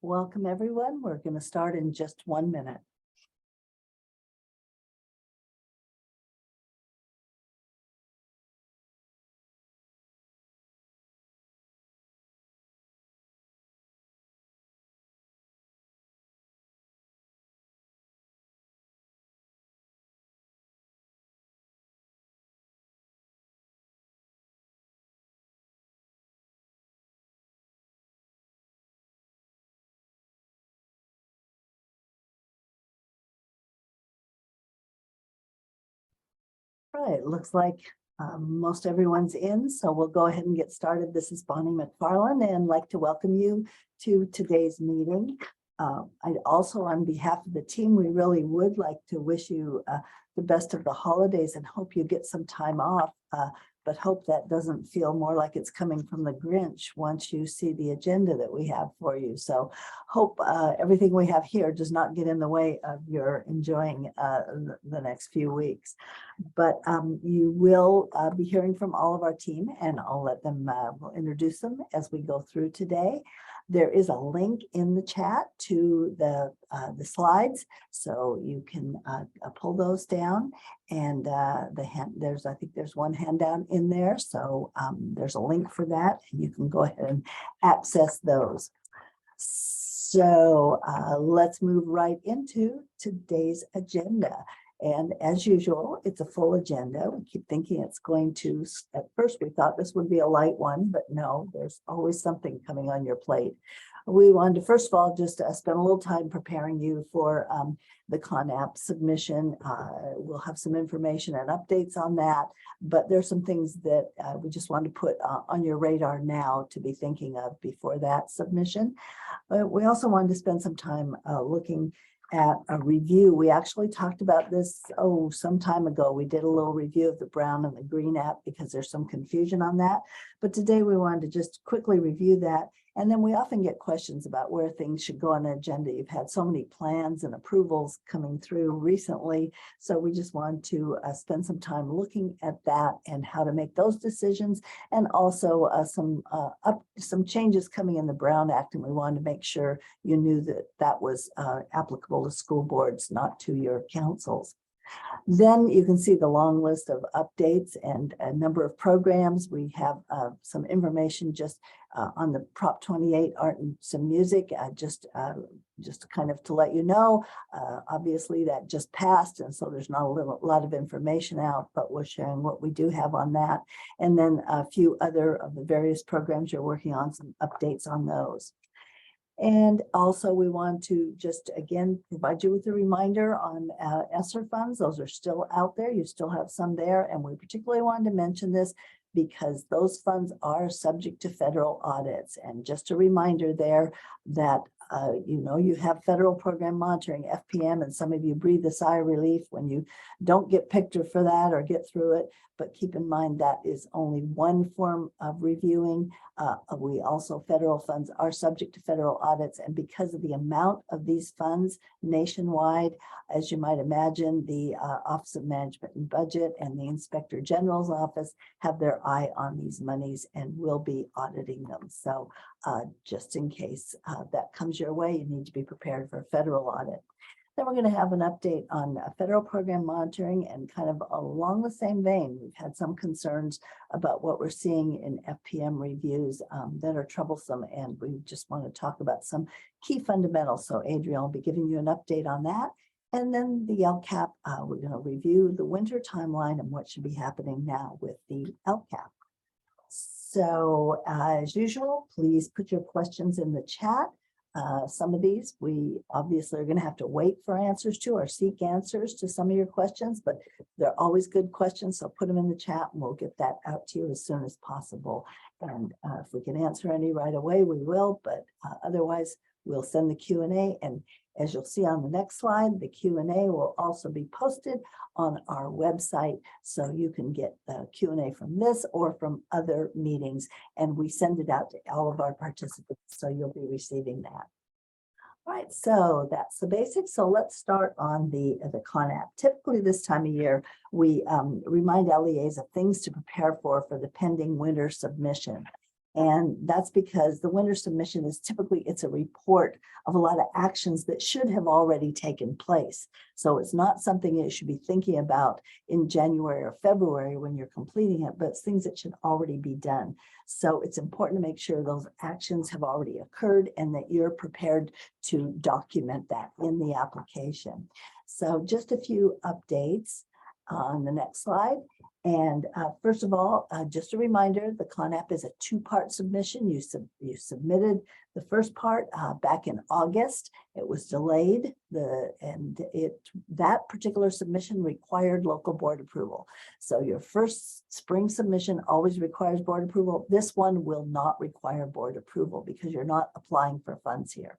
Welcome, everyone. We're going to start in just 1 minute. All right, looks like most everyone's in, so we'll go ahead and get started. This is Bonnie McFarland, and I'd like to welcome you to today's meeting. I'd also, on behalf of the team, we really would like to wish you the best of the holidays and hope you get some time off, but hope that doesn't feel more like it's coming from the Grinch once you see the agenda that we have for you. So hope everything we have here does not get in the way of your enjoying the next few weeks. But you will be hearing from all of our team, and I'll let them, we'll introduce them as we go through today. There is a link in the chat to the slides, so you can pull those down. And I think there's one handout in there, so there's a link for that, and you can go ahead and access those. So let's move right into today's agenda. And as usual, it's a full agenda. We keep thinking it's going to, at first we thought this would be a light one, but no, there's always something coming on your plate. We wanted to, first of all, just spend a little time preparing you for the CONAP submission. We'll have some information and updates on that, but there's some things that we just wanted to put on your radar now to be thinking of before that submission. We also wanted to spend some time looking at a review. We actually talked about this, some time ago. We did a little review of the Brown and the Green app because there's some confusion on that. But today we wanted to just quickly review that. And then we often get questions about where things should go on an agenda. You've had so many plans and approvals coming through recently. So we just wanted to spend some time looking at that and how to make those decisions, and also some changes coming in the Brown Act. And we wanted to make sure you knew that that was applicable to school boards, not to your councils. Then you can see the long list of updates and a number of programs. We have some information just on the Prop 28 art and some music, just kind of to let you know. Obviously that just passed, and so there's not a lot of information out, but we're sharing what we do have on that. And then a few other of the various programs you're working on, some updates on those. And also we want to just again provide you with a reminder on ESSER funds. Those are still out there. You still have some there. And we particularly wanted to mention this because those funds are subject to federal audits. And just a reminder there that you have federal program monitoring, FPM, and some of you breathe a sigh of relief when you don't get picked for that or get through it. But keep in mind that is only one form of reviewing. We also, federal funds are subject to federal audits, and because of the amount of these funds nationwide, as you might imagine, the Office of Management and Budget and the Inspector General's office have their eye on these monies and will be auditing them. So just in case that comes your way, you need to be prepared for a federal audit. Then we're going to have an update on federal program monitoring, and kind of along the same vein, we've had some concerns about what we're seeing in FPM reviews that are troublesome, and we just want to talk about some key fundamentals. So Adrienne will be giving you an update on that. And then the LCAP, we're going to review the winter timeline and what should be happening now with the LCAP. So as usual, please put your questions in the chat. Some of these we obviously are going to have to wait for answers to, or seek answers to some of your questions, but they're always good questions. So put them in the chat and we'll get that out to you as soon as possible. And if we can answer any right away, we will, but otherwise we'll send the Q&A. And as you'll see on the next slide, the Q&A will also be posted on our website, so you can get the Q&A from this or from other meetings, and we send it out to all of our participants, so you'll be receiving that. All right, so that's the basics. So let's start on the CONAP. Typically this time of year, we remind LEAs of things to prepare for the pending winter submission. And that's because the winter submission is typically, it's a report of a lot of actions that should have already taken place. So it's not something you should be thinking about in January or February when you're completing it, but it's things that should already be done. So it's important to make sure those actions have already occurred and that you're prepared to document that in the application. So just a few updates on the next slide. And first of all, just a reminder, the CONAP is a two-part submission. You submitted the first part back in August. It was delayed, that particular submission required local board approval. So your first spring submission always requires board approval. This one will not require board approval because you're not applying for funds here.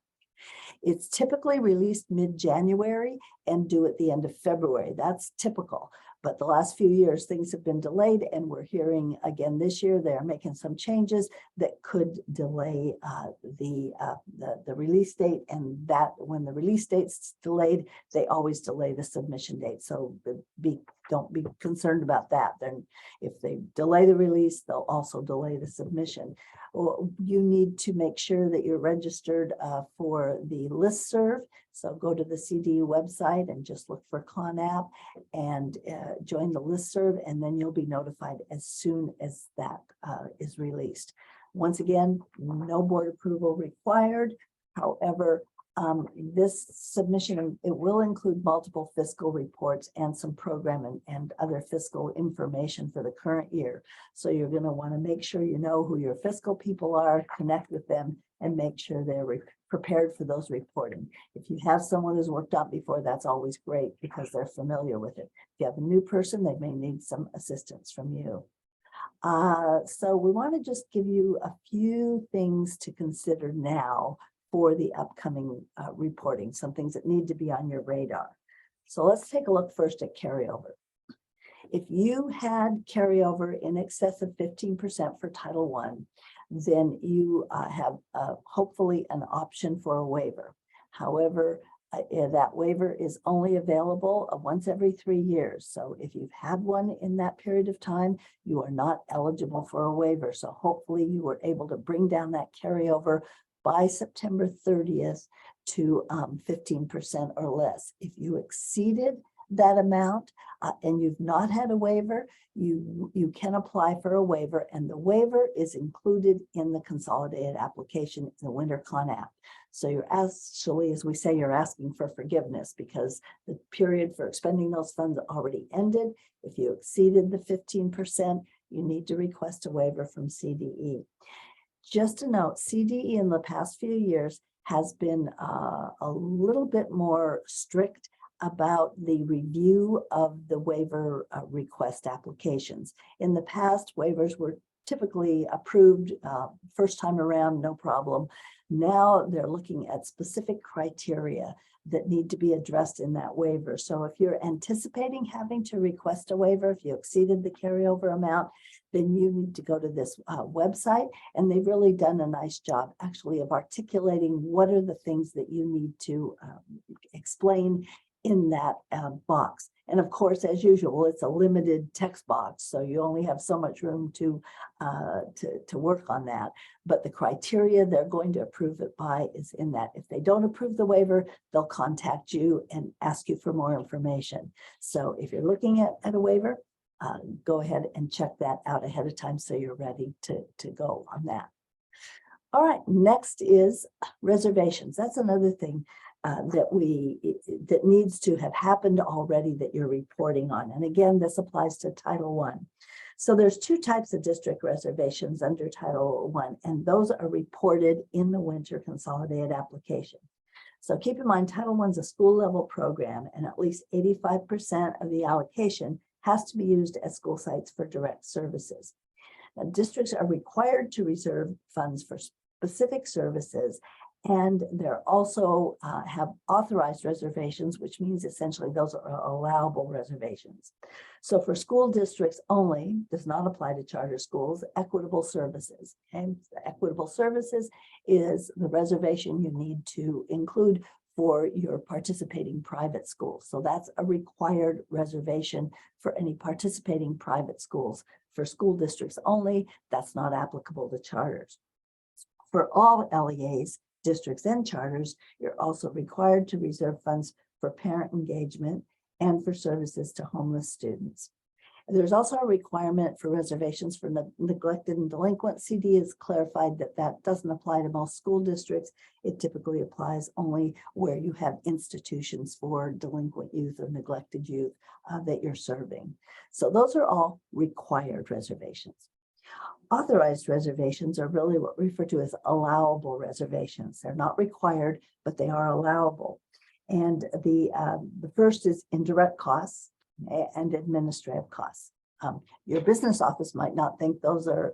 It's typically released mid-January and due at the end of February. That's typical. But the last few years, things have been delayed, and we're hearing again this year they're making some changes that could delay the release date. And that when the release date's delayed, they always delay the submission date. So don't be concerned about that. Then, if they delay the release, they'll also delay the submission. You need to make sure that you're registered for the listserv. So go to the CD website and just look for CONAP and join the listserv, and then you'll be notified as soon as that is released. Once again, no board approval required. However, this submission, it will include multiple fiscal reports and some program and other fiscal information for the current year. So you're going to want to make sure you know who your fiscal people are, connect with them, and make sure they're prepared for those reporting. If you have someone who's worked on before, that's always great because they're familiar with it. If you have a new person, they may need some assistance from you. So we want to just give you a few things to consider now for the upcoming reporting, some things that need to be on your radar. So let's take a look first at carryover. If you had carryover in excess of 15% for Title I, then you have hopefully an option for a waiver. However, that waiver is only available once every 3 years. So if you've had one in that period of time, you are not eligible for a waiver. So hopefully you were able to bring down that carryover by September 30th to 15% or less. If you exceeded that amount and you've not had a waiver, you can apply for a waiver, and the waiver is included in the consolidated application in the winter CONAP. So you're actually, as we say, you're asking for forgiveness because the period for expending those funds already ended. If you exceeded the 15%, you need to request a waiver from CDE. Just to note, CDE in the past few years has been a little bit more strict about the review of the waiver request applications. In the past, waivers were typically approved first time around, no problem. Now they're looking at specific criteria that need to be addressed in that waiver. So if you're anticipating having to request a waiver, if you exceeded the carryover amount, then you need to go to this website, and they've really done a nice job actually of articulating what are the things that you need to explain in that box. And of course, as usual, it's a limited text box, so you only have so much room to work on that. But the criteria they're going to approve it by is in that. If they don't approve the waiver, they'll contact you and ask you for more information. So if you're looking at a waiver, go ahead and check that out ahead of time so you're ready to go on that. All right, next is reservations. That's another thing that needs to have happened already that you're reporting on. And again, this applies to Title I. So there's two types of district reservations under Title I, and those are reported in the winter consolidated application. So keep in mind, Title I is a school level program, and at least 85% of the allocation has to be used at school sites for direct services. Now, districts are required to reserve funds for specific services, and they're also have authorized reservations, which means essentially those are allowable reservations. So for school districts only, does not apply to charter schools, equitable services. And equitable services is the reservation you need to include for your participating private schools. So that's a required reservation for any participating private schools for school districts only. That's not applicable to charters. For all LEAs, districts, and charters, you're also required to reserve funds for parent engagement and for services to homeless students. There's also a requirement for reservations for neglected and delinquent. CD has clarified that that doesn't apply to most school districts. It typically applies only where you have institutions for delinquent youth or neglected youth that you're serving. So those are all required reservations. Authorized reservations are really what we refer to as allowable reservations. They're not required, but they are allowable. And the first is indirect costs and administrative costs. Your business office might not think those are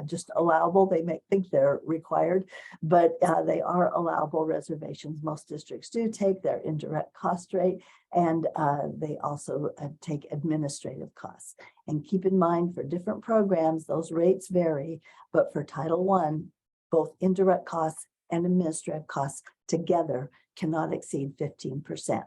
just allowable. They may think they're required, but they are allowable reservations. Most districts do take their indirect cost rate, and they also take administrative costs. And keep in mind, for different programs, those rates vary, but for Title I, both indirect costs and administrative costs together cannot exceed 15%.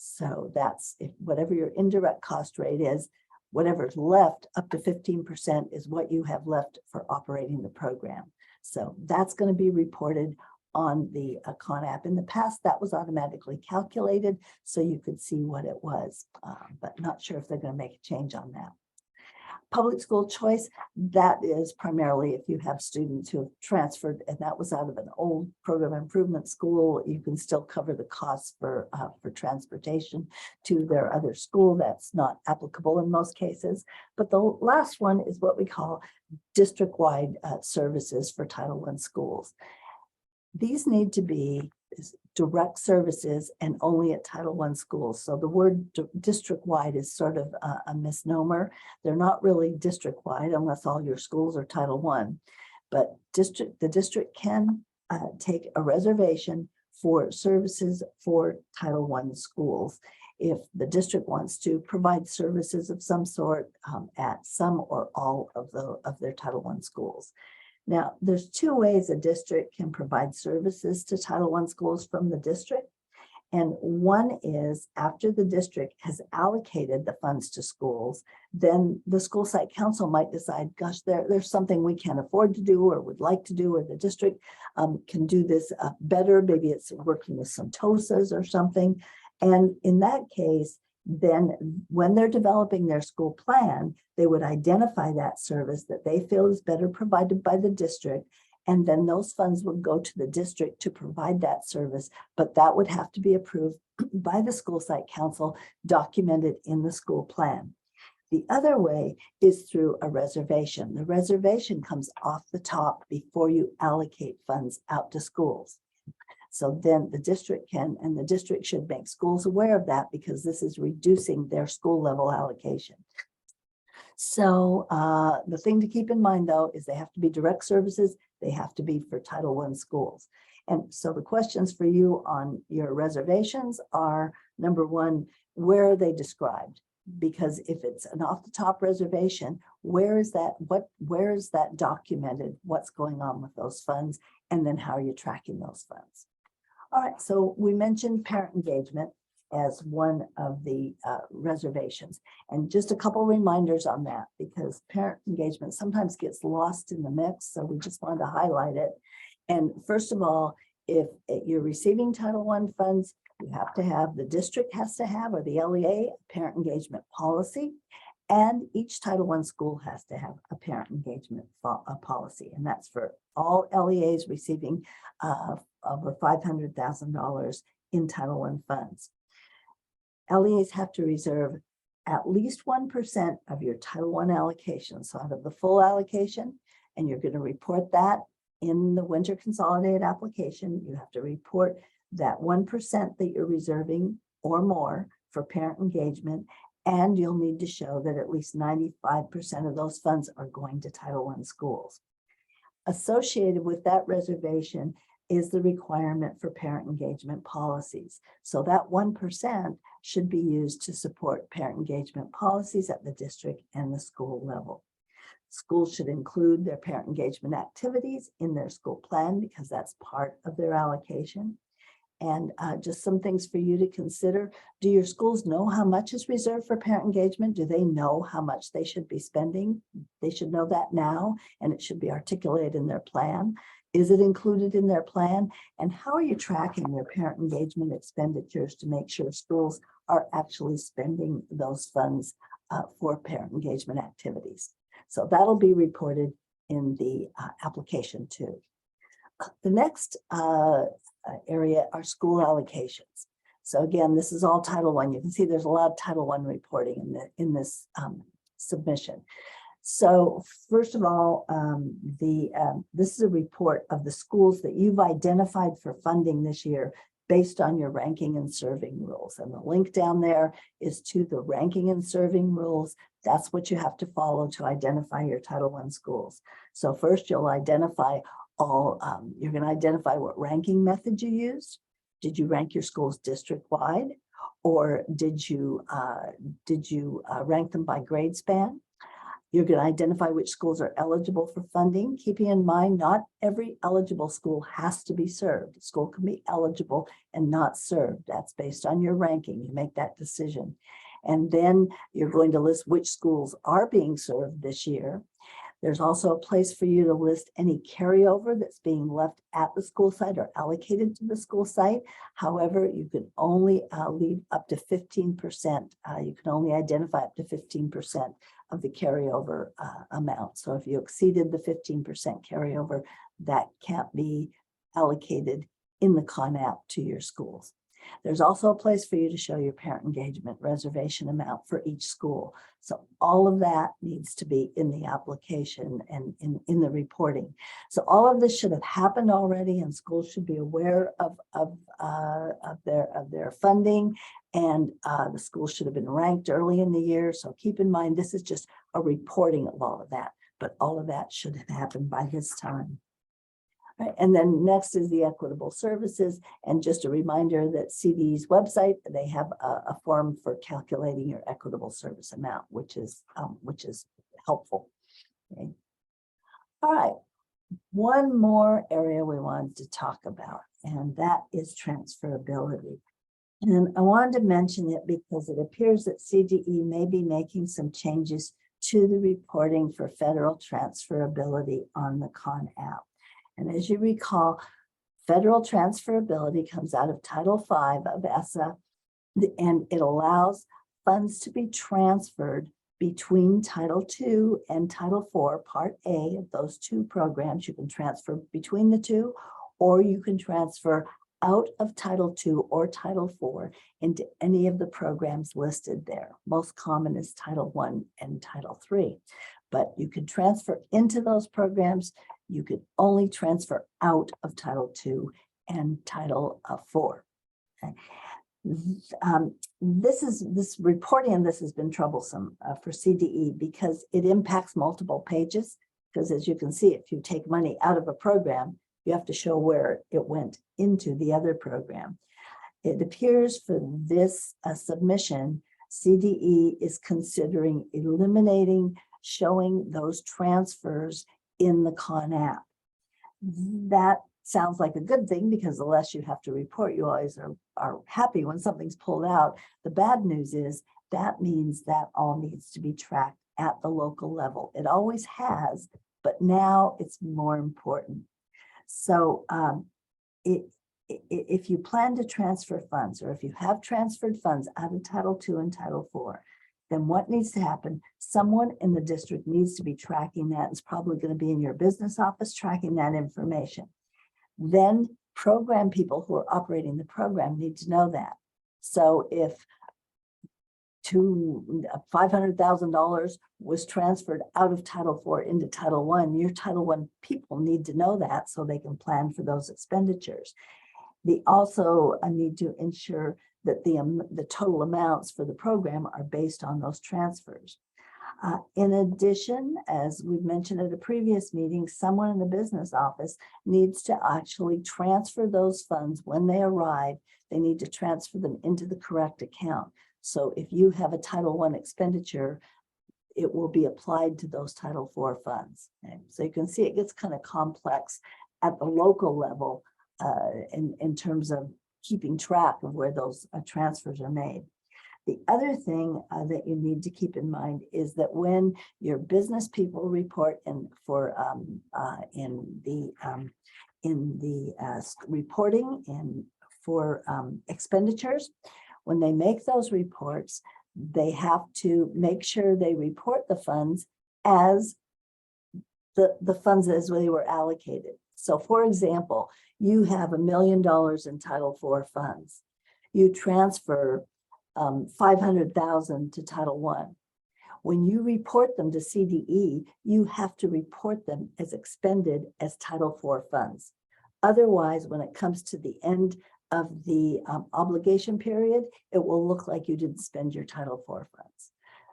So that's whatever your indirect cost rate is, whatever's left up to 15% is what you have left for operating the program. So that's going to be reported on the Con app. In the past, that was automatically calculated so you could see what it was, but not sure if they're going to make a change on that. Public school choice, that is primarily if you have students who have transferred and that was out of an old program improvement school, you can still cover the costs for transportation to their other school. That's not applicable in most cases. But the last one is what we call district-wide services for Title I schools. These need to be direct services and only at Title I schools. So the word district-wide is sort of a misnomer. They're not really district-wide unless all your schools are Title I. But the district can take a reservation for services for Title I schools if the district wants to provide services of some sort at some or all of their Title I schools. Now, there's two ways a district can provide services to Title I schools from the district. And one is after the district has allocated the funds to schools, then the school site council might decide, gosh, there's something we can't afford to do or would like to do, or the district can do this better. Maybe it's working with some TOSAs or something. And in that case, then when they're developing their school plan, they would identify that service that they feel is better provided by the district. And then those funds would go to the district to provide that service, but that would have to be approved by the school site council, documented in the school plan. The other way is through a reservation. The reservation comes off the top before you allocate funds out to schools. So then the district can, and the district should make schools aware of that because this is reducing their school level allocation. So the thing to keep in mind, though, is they have to be direct services. They have to be for Title I schools. And so the questions for you on your reservations are, number one, where are they described? Because if it's an off the top reservation, where is that documented? What's going on with those funds? And then how are you tracking those funds? All right, so we mentioned parent engagement as one of the reservations. And just a couple reminders on that, because parent engagement sometimes gets lost in the mix. So we just wanted to highlight it. And first of all, if you're receiving Title I funds, you have to have, the district has to have, or the LEA, a parent engagement policy. And each Title I school has to have a parent engagement policy. And that's for all LEAs receiving over $500,000 in Title I funds. LEAs have to reserve at least 1% of your Title I allocation. So out of the full allocation, and you're going to report that in the winter consolidated application, you have to report that 1% that you're reserving or more for parent engagement. And you'll need to show that at least 95% of those funds are going to Title I schools. Associated with that reservation is the requirement for parent engagement policies. So that 1% should be used to support parent engagement policies at the district and the school level. Schools should include their parent engagement activities in their school plan because that's part of their allocation. And just some things for you to consider. Do your schools know how much is reserved for parent engagement? Do they know how much they should be spending? They should know that now, and it should be articulated in their plan. Is it included in their plan? And how are you tracking their parent engagement expenditures to make sure schools are actually spending those funds for parent engagement activities? So that'll be reported in the application too. The next area are school allocations. So again, this is all Title I. You can see there's a lot of Title I reporting in this submission. So first of all, this is a report of the schools that you've identified for funding this year based on your ranking and serving rules. And the link down there is to the ranking and serving rules. That's what you have to follow to identify your Title I schools. So first you'll identify you're going to identify what ranking method you used. Did you rank your schools district-wide, or did you rank them by grade span? You're going to identify which schools are eligible for funding, keeping in mind not every eligible school has to be served. A school can be eligible and not served. That's based on your ranking. You make that decision. And then you're going to list which schools are being served this year. There's also a place for you to list any carryover that's being left at the school site or allocated to the school site. However, you can only leave up to 15%. You can only identify up to 15% of the carryover amount. So if you exceeded the 15% carryover, that can't be allocated in the Con App to your schools. There's also a place for you to show your parent engagement reservation amount for each school. So all of that needs to be in the application and in the reporting. So all of this should have happened already, and schools should be aware of their funding, and the schools should have been ranked early in the year. So keep in mind, this is just a reporting of all of that, but all of that should have happened by this time. Right. And then next is the equitable services. And just a reminder that CDE's website, they have a form for calculating your equitable service amount, which is helpful. Okay. All right. One more area we wanted to talk about, and that is transferability. And I wanted to mention it because it appears that CDE may be making some changes to the reporting for federal transferability on the Con App. And as you recall, federal transferability comes out of Title V of ESSA, and it allows funds to be transferred between Title II and Title IV, Part A of those two programs. You can transfer between the two, or you can transfer out of Title II or Title IV into any of the programs listed there. Most common is Title I and Title III. But you can transfer into those programs. You could only transfer out of Title II and Title IV. Okay. This reporting on this has been troublesome for CDE because it impacts multiple pages. Because as you can see, if you take money out of a program, you have to show where it went into the other program. It appears for this submission, CDE is considering eliminating showing those transfers in the Con App. That sounds like a good thing because the less you have to report, you always are happy when something's pulled out. The bad news is that means that all needs to be tracked at the local level. It always has, but now it's more important. So if you plan to transfer funds, or if you have transferred funds out of Title II and Title IV, then what needs to happen? Someone in the district needs to be tracking that. It's probably going to be in your business office tracking that information. Then program people who are operating the program need to know that. So if $500,000 was transferred out of Title IV into Title I, your Title I people need to know that so they can plan for those expenditures. They also need to ensure that the total amounts for the program are based on those transfers. In addition, as we've mentioned at a previous meeting, someone in the business office needs to actually transfer those funds when they arrive. They need to transfer them into the correct account. So if you have a Title I expenditure, it will be applied to those Title IV funds. Okay? So you can see it gets kind of complex at the local level in terms of keeping track of where those transfers are made. The other thing that you need to keep in mind is that when your business people report in the reporting and for expenditures, when they make those reports, they have to make sure they report the funds as the funds as they were allocated. So for example, you have $1 million in Title IV funds. You transfer 500,000 to Title I. When you report them to CDE, you have to report them as expended as Title IV funds. Otherwise, when it comes to the end of the obligation period, it will look like you didn't spend your Title IV funds.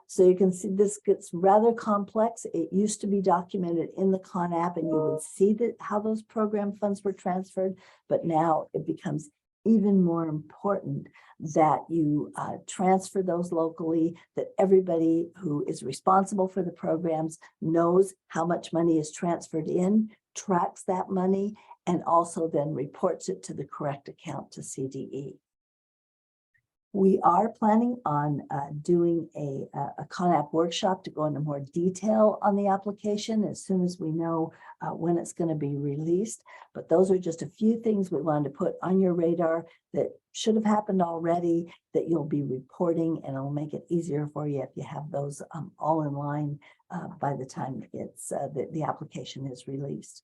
So you can see this gets rather complex. It used to be documented in the Con App and you would see that how those program funds were transferred, but now it becomes even more important that you transfer those locally, that everybody who is responsible for the programs knows how much money is transferred in, tracks that money, and also then reports it to the correct account to CDE. We are planning on doing a Con App workshop to go into more detail on the application as soon as we know when it's going to be released. But those are just a few things we wanted to put on your radar that should have happened already, that you'll be reporting, and it'll make it easier for you if you have those all in line by the time it's the application is released.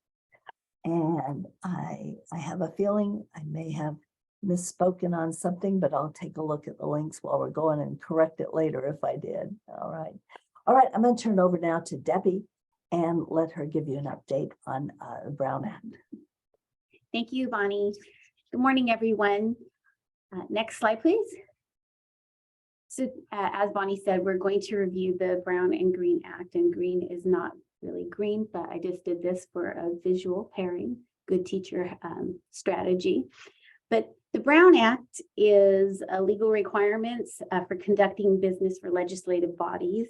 And I have a feeling I may have misspoken on something, but I'll take a look at the links while we're going and correct it later if I did. All right, I'm going to turn it over now to Debbie and let her give you an update on the Brown Act. Thank you, Bonnie. Good morning, everyone. Next slide, please. So as Bonnie said, we're going to review the Brown and Green Act, and green is not really green, but I just did this for a visual pairing, good teacher strategy. But the Brown Act is a legal requirements for conducting business for legislative bodies,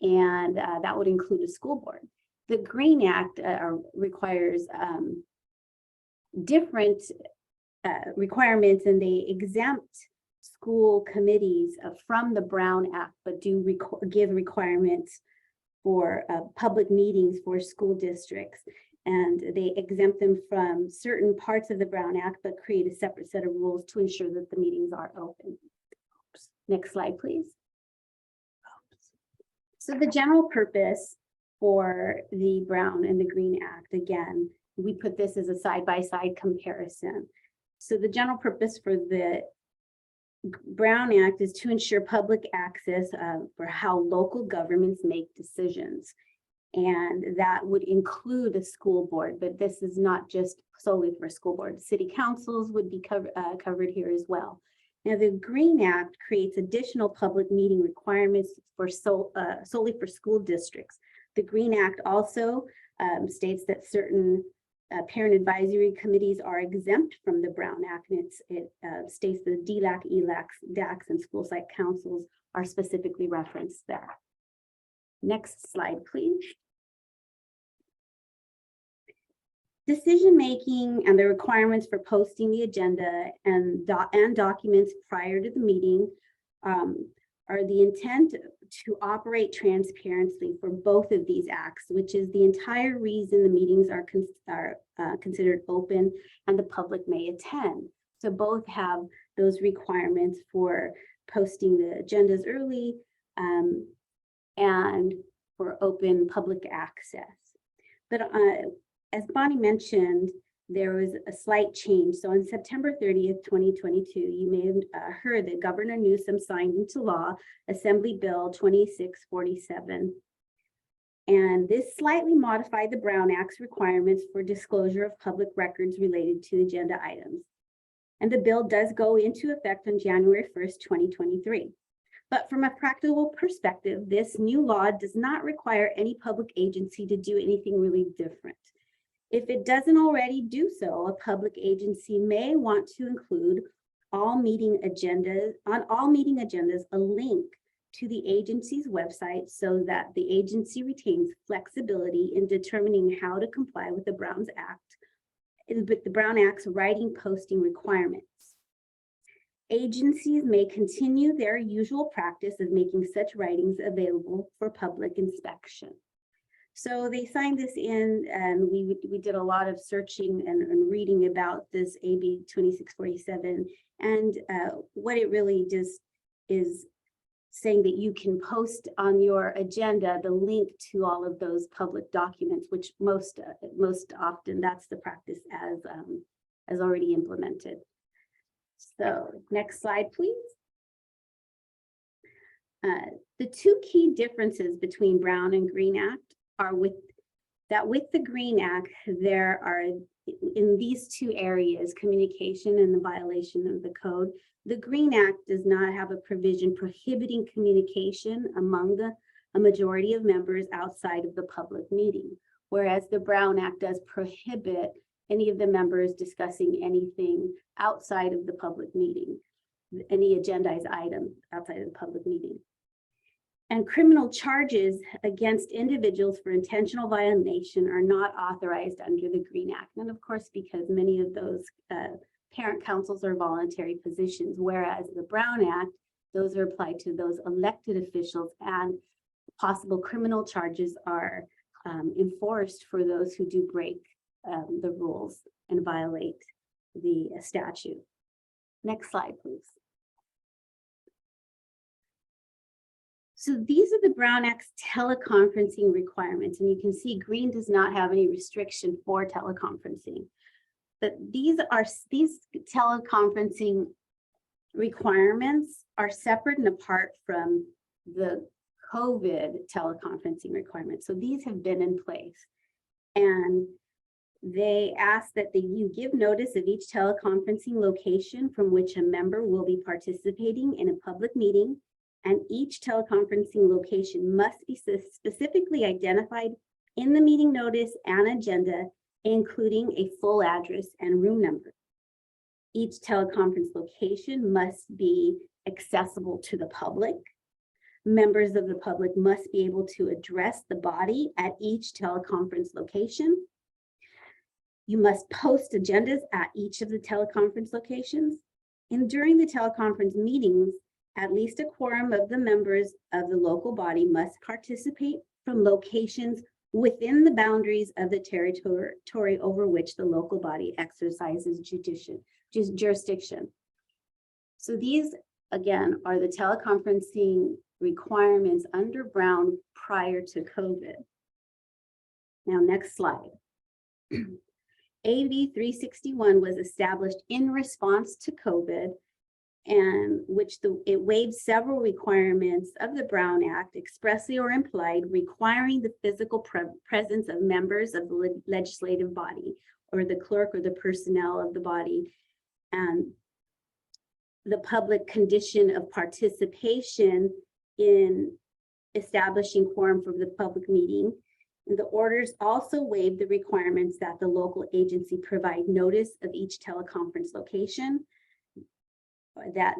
and that would include a school board. The Green Act requires different requirements, and they exempt school committees from the Brown Act, but do give requirements for public meetings for school districts. And they exempt them from certain parts of the Brown Act, but create a separate set of rules to ensure that the meetings are open. Next slide, please. So the general purpose for the Brown and the Green Act, again, we put this as a side-by-side comparison. So the general purpose for the Brown Act is to ensure public access for how local governments make decisions. And that would include a school board, but this is not just solely for school board. City councils would be covered here as well. Now, the Green Act creates additional public meeting requirements for solely for school districts. The Green Act also states that certain parent advisory committees are exempt from the Brown Act, and it states that DLAC, ELACs, DACs, and school site councils are specifically referenced there. Next slide, please. Decision-making and the requirements for posting the agenda and documents prior to the meeting are the intent to operate transparently for both of these acts, which is the entire reason the meetings are considered open and the public may attend. So both have those requirements for posting the agendas early and for open public access. But as Bonnie mentioned, there was a slight change. So on September 30th, 2022, you may have heard that Governor Newsom signed into law Assembly Bill 2647. And this slightly modified the Brown Act's requirements for disclosure of public records related to agenda items. And the bill does go into effect on January 1st, 2023. But from a practical perspective, this new law does not require any public agency to do anything really different. If it doesn't already do so, a public agency may want to include on all meeting agendas, a link to the agency's website so that the agency retains flexibility in determining how to comply with the Brown Act's writing posting requirements. Agencies may continue their usual practice of making such writings available for public inspection. So they signed this in, and we did a lot of searching and reading about this AB 2647. And what it really does is saying that you can post on your agenda the link to all of those public documents, which most often that's the practice as already implemented. So next slide, please. The two key differences between Brown and Green Act are with the Green Act, there are in these two areas, communication and the violation of the code. The Green Act does not have a provision prohibiting communication among a majority of members outside of the public meeting, whereas the Brown Act does prohibit any of the members discussing anything outside of the public meeting, any agendized item outside of the public meeting. And criminal charges against individuals for intentional violation are not authorized under the Green Act. And of course, because many of those parent councils are voluntary positions, whereas the Brown Act, those are applied to those elected officials, and possible criminal charges are enforced for those who do break the rules and violate the statute. Next slide, please. So these are the Brown Act's teleconferencing requirements, and you can see Green does not have any restriction for teleconferencing. But these teleconferencing requirements are separate and apart from the COVID teleconferencing requirements. So these have been in place, and they ask that you give notice of each teleconferencing location from which a member will be participating in a public meeting, and each teleconferencing location must be specifically identified in the meeting notice and agenda, including a full address and room number. Each teleconference location must be accessible to the public. Members of the public must be able to address the body at each teleconference location. You must post agendas at each of the teleconference locations. And during the teleconference meetings, at least a quorum of the members of the local body must participate from locations within the boundaries of the territory over which the local body exercises jurisdiction. So these, again, are the teleconferencing requirements under Brown prior to COVID. Now, next slide. AB 361 was established in response to COVID, and it waived several requirements of the Brown Act, expressly or implied, requiring the physical presence of members of the legislative body or the clerk or the personnel of the body, and the public condition of participation in establishing quorum for the public meeting. And the orders also waived the requirements that the local agency provide notice of each teleconference location, that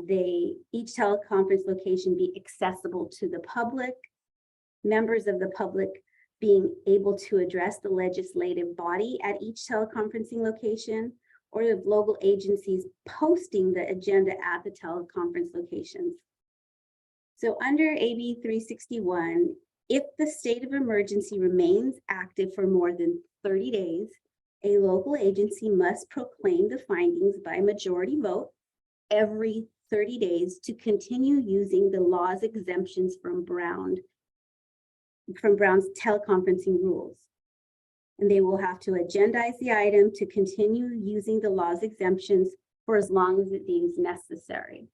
each teleconference location be accessible to the public, members of the public being able to address the legislative body at each teleconferencing location, or the local agencies posting the agenda at the teleconference locations. So under AB 361, if the state of emergency remains active for more than 30 days, a local agency must proclaim the findings by majority vote every 30 days to continue using the law's exemptions from Brown's teleconferencing rules. And they will have to agendize the item to continue using the law's exemptions for as long as it deems necessary.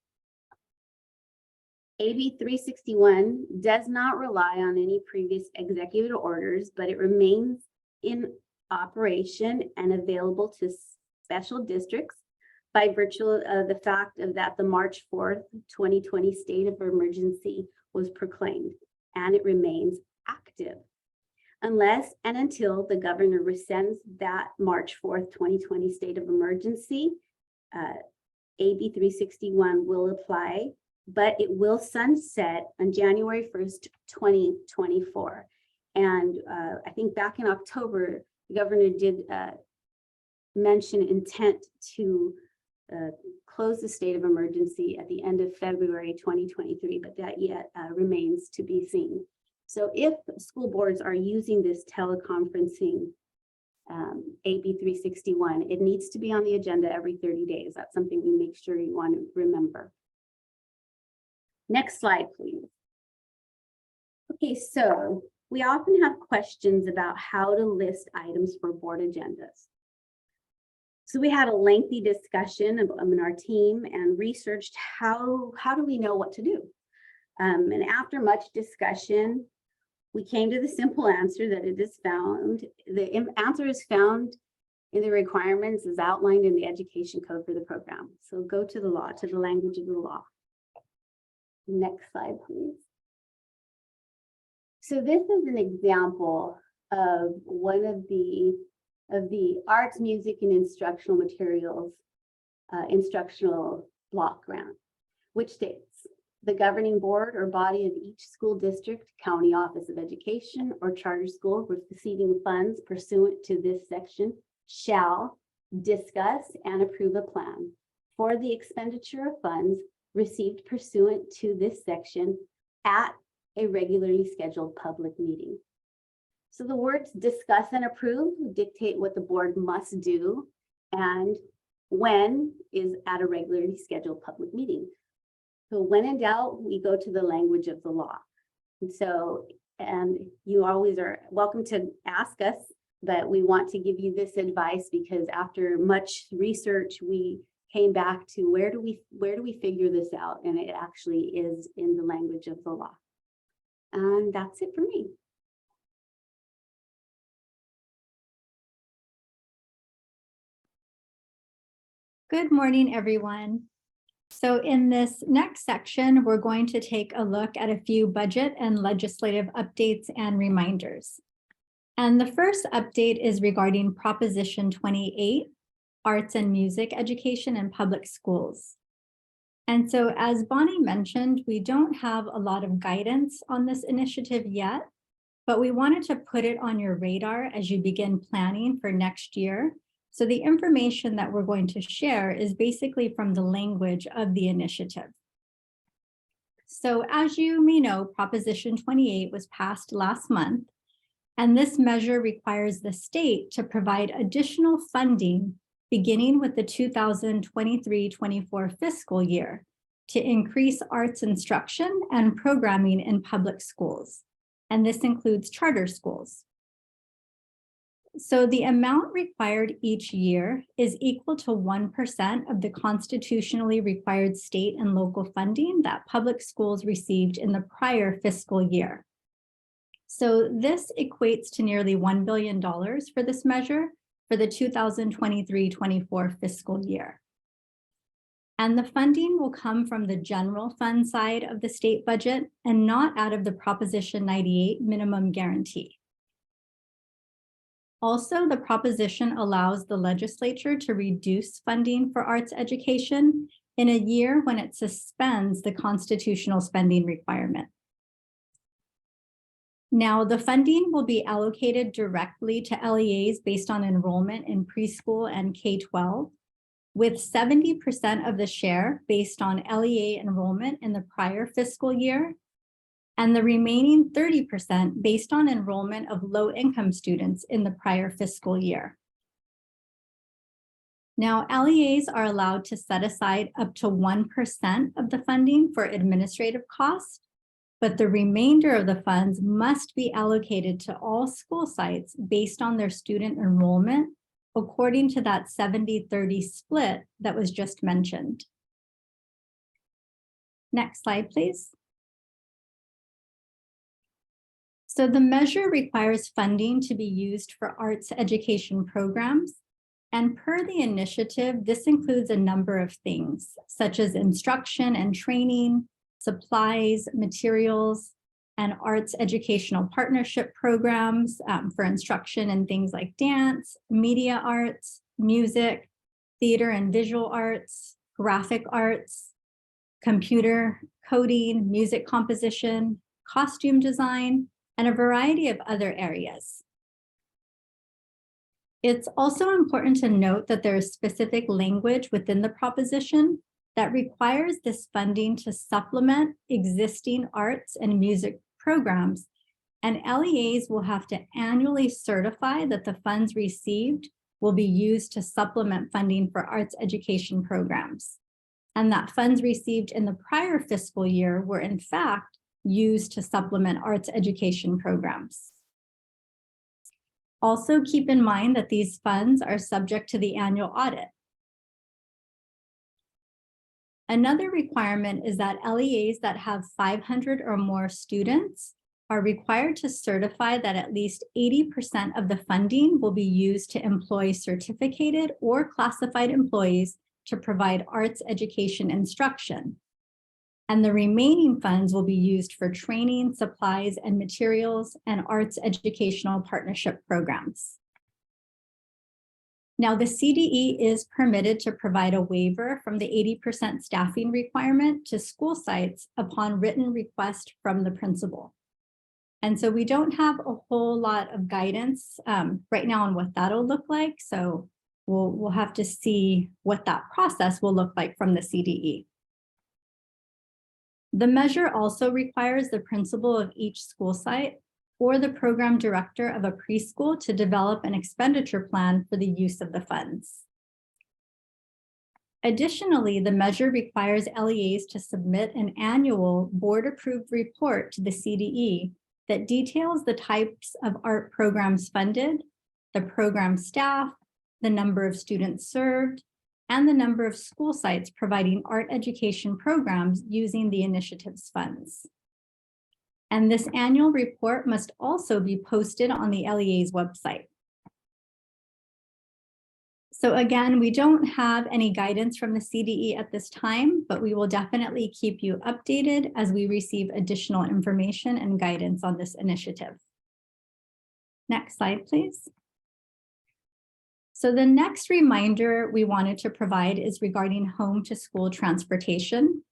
AB 361 does not rely on any previous executive orders, but it remains in operation and available to special districts by virtue of the fact that the March 4th, 2020 state of emergency was proclaimed, and it remains active unless and until the governor rescinds that March 4th, 2020 state of emergency. AB 361 will apply, but it will sunset on January 1st, 2024. And I think back in October, the governor did mention intent to close the state of emergency at the end of February 2023, but that yet remains to be seen. So if school boards are using this teleconferencing AB 361, it needs to be on the agenda every 30 days. That's something we make sure you want to remember. Next slide, please. Okay, so we often have questions about how to list items for board agendas. So we had a lengthy discussion in our team and researched how do we know what to do? And after much discussion, we came to the simple answer that it is found. The answer is found in the requirements as outlined in the education code for the program. So go to the law, to the language of the law. Next slide, please. So this is an example of one of the arts, music, and instructional materials instructional block grant, which states, the governing board or body of each school district, county office of education, or charter school receiving funds pursuant to this section shall discuss and approve a plan for the expenditure of funds received pursuant to this section at a regularly scheduled public meeting. So the words discuss and approve dictate what the board must do, and when is at a regularly scheduled public meeting. So when in doubt, we go to the language of the law. And you always are welcome to ask us, but we want to give you this advice because after much research, we came back to where do we figure this out? And it actually is in the language of the law. And that's it for me. Good morning, everyone. So in this next section, we're going to take a look at a few budget and legislative updates and reminders. And the first update is regarding Proposition 28, Arts and Music Education in Public Schools. And so as Bonnie mentioned, we don't have a lot of guidance on this initiative yet, but we wanted to put it on your radar as you begin planning for next year. So the information that we're going to share is basically from the language of the initiative. So as you may know, Proposition 28 was passed last month, and this measure requires the state to provide additional funding beginning with the 2023-24 fiscal year to increase arts instruction and programming in public schools. And this includes charter schools. So the amount required each year is equal to 1% of the constitutionally required state and local funding that public schools received in the prior fiscal year. So this equates to nearly $1 billion for this measure for the 2023-24 fiscal year. And the funding will come from the general fund side of the state budget and not out of the Proposition 98 minimum guarantee. Also, the proposition allows the legislature to reduce funding for arts education in a year when it suspends the constitutional spending requirement. Now, the funding will be allocated directly to LEAs based on enrollment in preschool and K-12, with 70% of the share based on LEA enrollment in the prior fiscal year, and the remaining 30% based on enrollment of low-income students in the prior fiscal year. Now, LEAs are allowed to set aside up to 1% of the funding for administrative costs, but the remainder of the funds must be allocated to all school sites based on their student enrollment, according to that 70-30 split that was just mentioned. Next slide, please. So the measure requires funding to be used for arts education programs. And per the initiative, this includes a number of things, such as instruction and training, supplies, materials, and arts educational partnership programs for instruction in things like dance, media arts, music, theater and visual arts, graphic arts, computer, coding, music composition, costume design, and a variety of other areas. It's also important to note that there is specific language within the proposition that requires this funding to supplement existing arts and music programs, and LEAs will have to annually certify that the funds received will be used to supplement funding for arts education programs, and that funds received in the prior fiscal year were in fact used to supplement arts education programs. Also keep in mind that these funds are subject to the annual audit. Another requirement is that LEAs that have 500 or more students are required to certify that at least 80% of the funding will be used to employ certificated or classified employees to provide arts education instruction. And the remaining funds will be used for training, supplies, and materials and arts educational partnership programs. Now, the CDE is permitted to provide a waiver from the 80% staffing requirement to school sites upon written request from the principal. And so we don't have a whole lot of guidance right now on what that'll look like. So we'll have to see what that process will look like from the CDE. The measure also requires the principal of each school site or the program director of a preschool to develop an expenditure plan for the use of the funds. Additionally, the measure requires LEAs to submit an annual board-approved report to the CDE that details the types of art programs funded, the program staff, the number of students served, and the number of school sites providing art education programs using the initiative's funds. And this annual report must also be posted on the LEA's website. So again, we don't have any guidance from the CDE at this time, but we will definitely keep you updated as we receive additional information and guidance on this initiative. Next slide, please. So the next reminder we wanted to provide is regarding home to school transportation.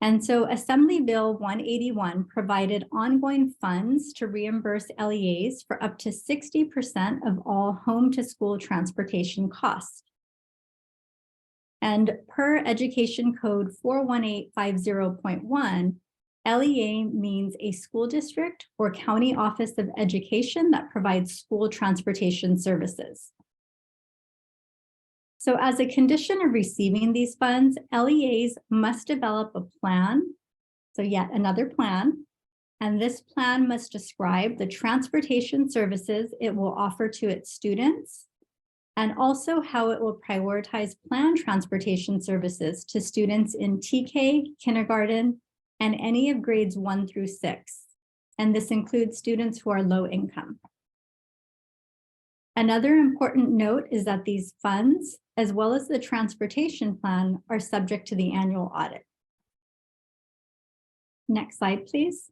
And so Assembly Bill 181 provided ongoing funds to reimburse LEAs for up to 60% of all home to school transportation costs. And per Education Code 41850.1, LEA means a school district or county office of education that provides school transportation services. So as a condition of receiving these funds, LEAs must develop a plan, so yet another plan, and this plan must describe the transportation services it will offer to its students, and also how it will prioritize planned transportation services to students in TK, kindergarten, and any of grades 1 through 6. And this includes students who are low income. Another important note is that these funds, as well as the transportation plan, are subject to the annual audit. Next slide, please.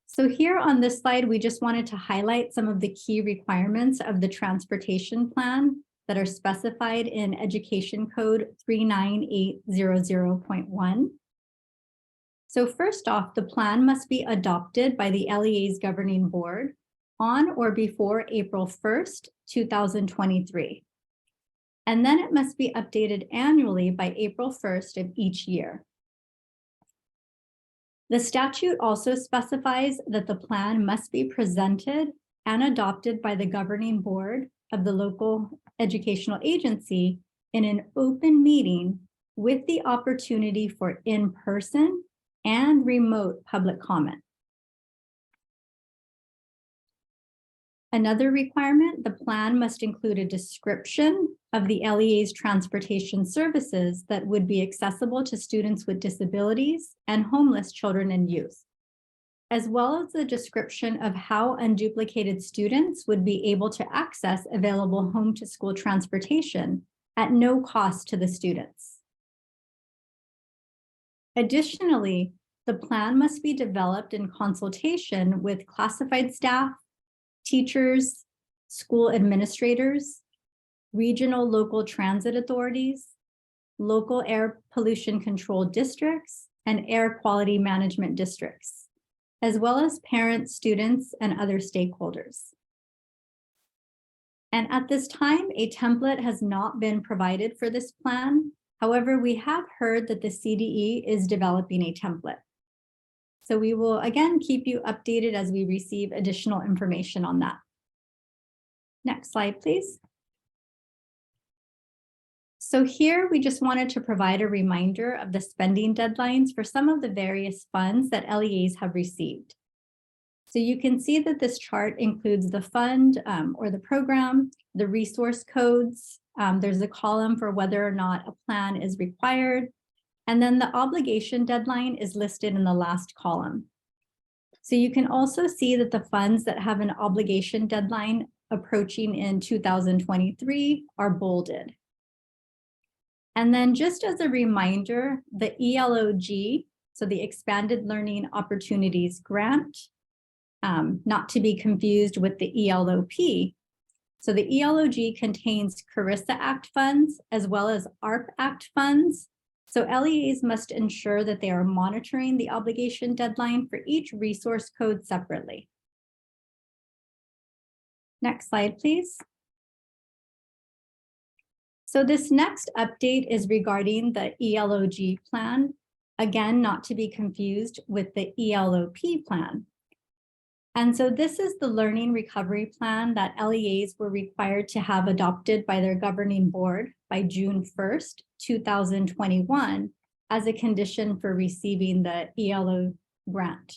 So here on this slide, we just wanted to highlight some of the key requirements of the transportation plan that are specified in Education Code 39800.1. So first off, the plan must be adopted by the LEA's governing board on or before April 1st, 2023. And then it must be updated annually by April 1st of each year. The statute also specifies that the plan must be presented and adopted by the governing board of the local educational agency in an open meeting with the opportunity for in-person and remote public comment. Another requirement, the plan must include a description of the LEA's transportation services that would be accessible to students with disabilities and homeless children and youth, as well as the description of how unduplicated students would be able to access available home to school transportation at no cost to the students. Additionally, the plan must be developed in consultation with classified staff, teachers, school administrators, regional local transit authorities, local air pollution control districts, and air quality management districts, as well as parents, students, and other stakeholders. And at this time, a template has not been provided for this plan. However, we have heard that the CDE is developing a template. So we will again keep you updated as we receive additional information on that. Next slide, please. So here we just wanted to provide a reminder of the spending deadlines for some of the various funds that LEAs have received. So you can see that this chart includes the fund or the program, the resource codes. There's a column for whether or not a plan is required. And then the obligation deadline is listed in the last column. So you can also see that the funds that have an obligation deadline approaching in 2023 are bolded. And then just as a reminder, the ELOG, so the Expanded Learning Opportunities Grant, not to be confused with the ELOP. So the ELOG contains CARISA Act funds as well as ARP Act funds. So LEAs must ensure that they are monitoring the obligation deadline for each resource code separately. Next slide, please. So this next update is regarding the ELOG plan, again, not to be confused with the ELOP plan. And so this is the learning recovery plan that LEAs were required to have adopted by their governing board by June 1st, 2021, as a condition for receiving the ELO grant.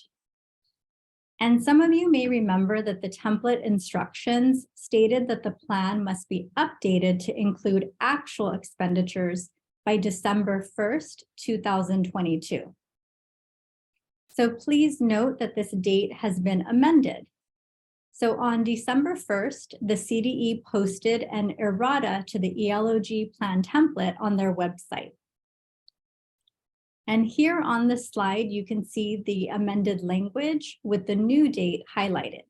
And some of you may remember that the template instructions stated that the plan must be updated to include actual expenditures by December 1st, 2022. So please note that this date has been amended. So on December 1st, the CDE posted an errata to the ELOG plan template on their website. And here on the slide, you can see the amended language with the new date highlighted.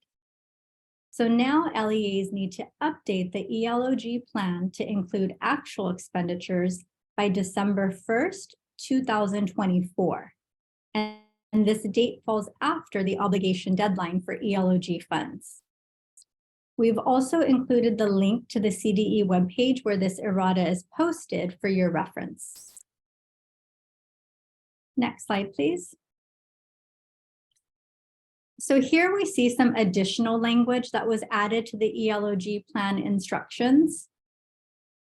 So now LEAs need to update the ELOG plan to include actual expenditures by December 1st, 2024. And this date falls after the obligation deadline for ELOG funds. We've also included the link to the CDE webpage where this errata is posted for your reference. Next slide, please. So here we see some additional language that was added to the ELOG plan instructions.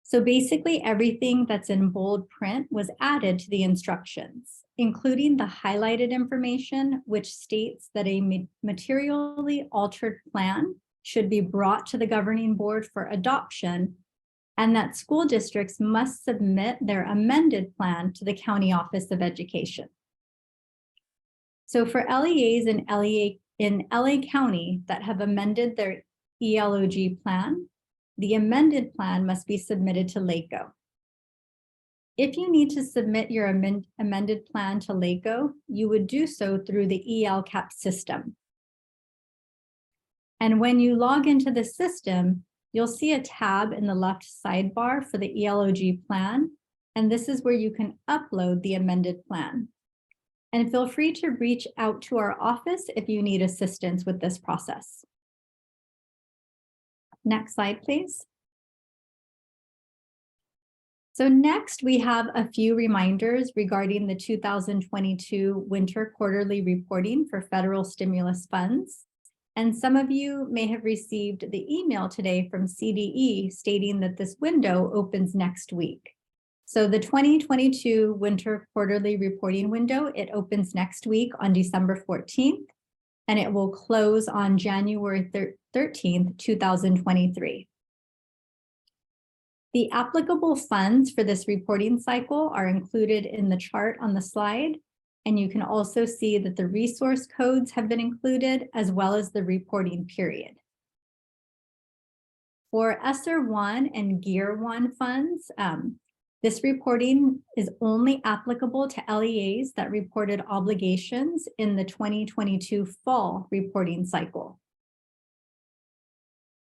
So basically everything that's in bold print was added to the instructions, including the highlighted information, which states that a materially altered plan should be brought to the governing board for adoption, and that school districts must submit their amended plan to the County Office of Education. So for LEAs in LA County that have amended their ELOG plan, the amended plan must be submitted to LACO. If you need to submit your amended plan to LACO, you would do so through the LCAP system. And when you log into the system, you'll see a tab in the left sidebar for the ELOG plan, and this is where you can upload the amended plan. And feel free to reach out to our office if you need assistance with this process. Next slide, please. So next, we have a few reminders regarding the 2022 winter quarterly reporting for federal stimulus funds. And some of you may have received the email today from CDE stating that this window opens next week. So the 2022 winter quarterly reporting window, it opens next week on December 14th, and it will close on January 13th, 2023. The applicable funds for this reporting cycle are included in the chart on the slide, and you can also see that the resource codes have been included as well as the reporting period. For ESSER 1 and GEAR 1 funds, this reporting is only applicable to LEAs that reported obligations in the 2022 fall reporting cycle.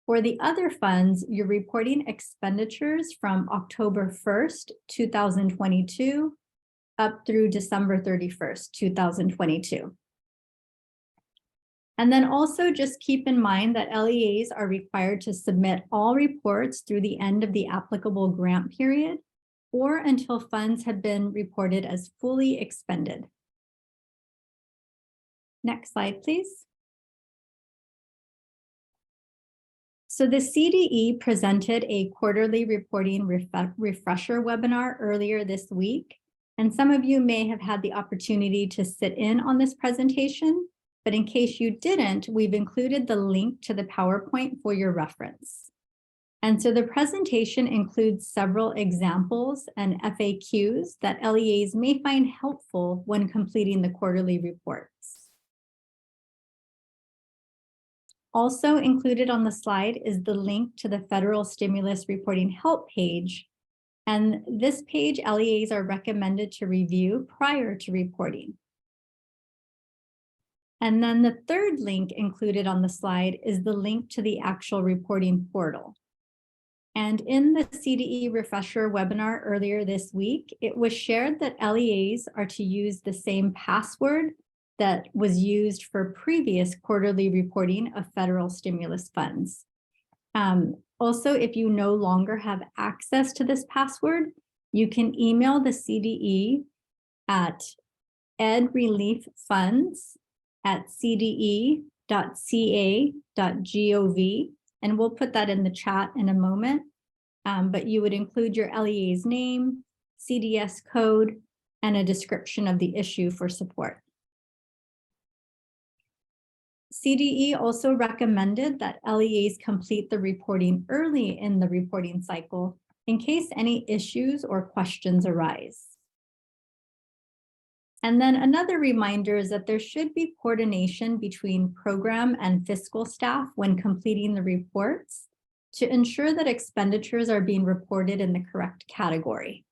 For the other funds, you're reporting expenditures from October 1st, 2022 up through December 31st, 2022. And then also just keep in mind that LEAs are required to submit all reports through the end of the applicable grant period or until funds have been reported as fully expended. Next slide, please. So the CDE presented a quarterly reporting refresher webinar earlier this week, and some of you may have had the opportunity to sit in on this presentation, but in case you didn't, we've included the link to the PowerPoint for your reference. And so the presentation includes several examples and FAQs that LEAs may find helpful when completing the quarterly reports. Also included on the slide is the link to the Federal Stimulus Reporting Help page. And this page, LEAs are recommended to review prior to reporting. And then the third link included on the slide is the link to the actual reporting portal. And in the CDE refresher webinar earlier this week, it was shared that LEAs are to use the same password that was used for previous quarterly reporting of federal stimulus funds. Also, if you no longer have access to this password, you can email the CDE at edrelieffunds@cde.ca.gov, and we'll put that in the chat in a moment. But you would include your LEA's name, CDS code, and a description of the issue for support. CDE also recommended that LEAs complete the reporting early in the reporting cycle in case any issues or questions arise. And then another reminder is that there should be coordination between program and fiscal staff when completing the reports to ensure that expenditures are being reported in the correct category.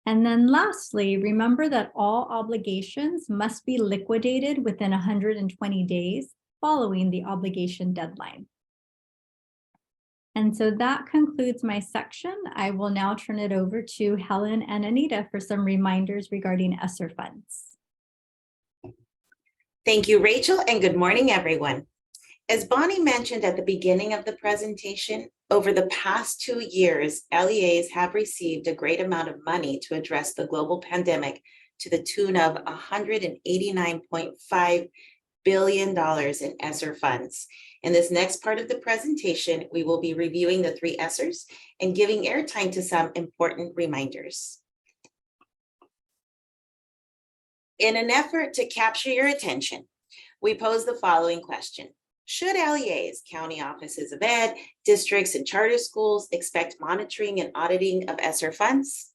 And then lastly, remember that all obligations must be liquidated within 120 days following the obligation deadline. And so that concludes my section. I will now turn it over to Helen and Anita for some reminders regarding ESSER funds. Thank you, Rachel, and good morning, everyone. As Bonnie mentioned at the beginning of the presentation, over the past 2 years, LEAs have received a great amount of money to address the global pandemic to the tune of $189.5 billion in ESSER funds. In this next part of the presentation, we will be reviewing the 3 ESSERs and giving airtime to some important reminders. In an effort to capture your attention, we pose the following question. Should LEAs, county offices of ed, districts, and charter schools expect monitoring and auditing of ESSER funds?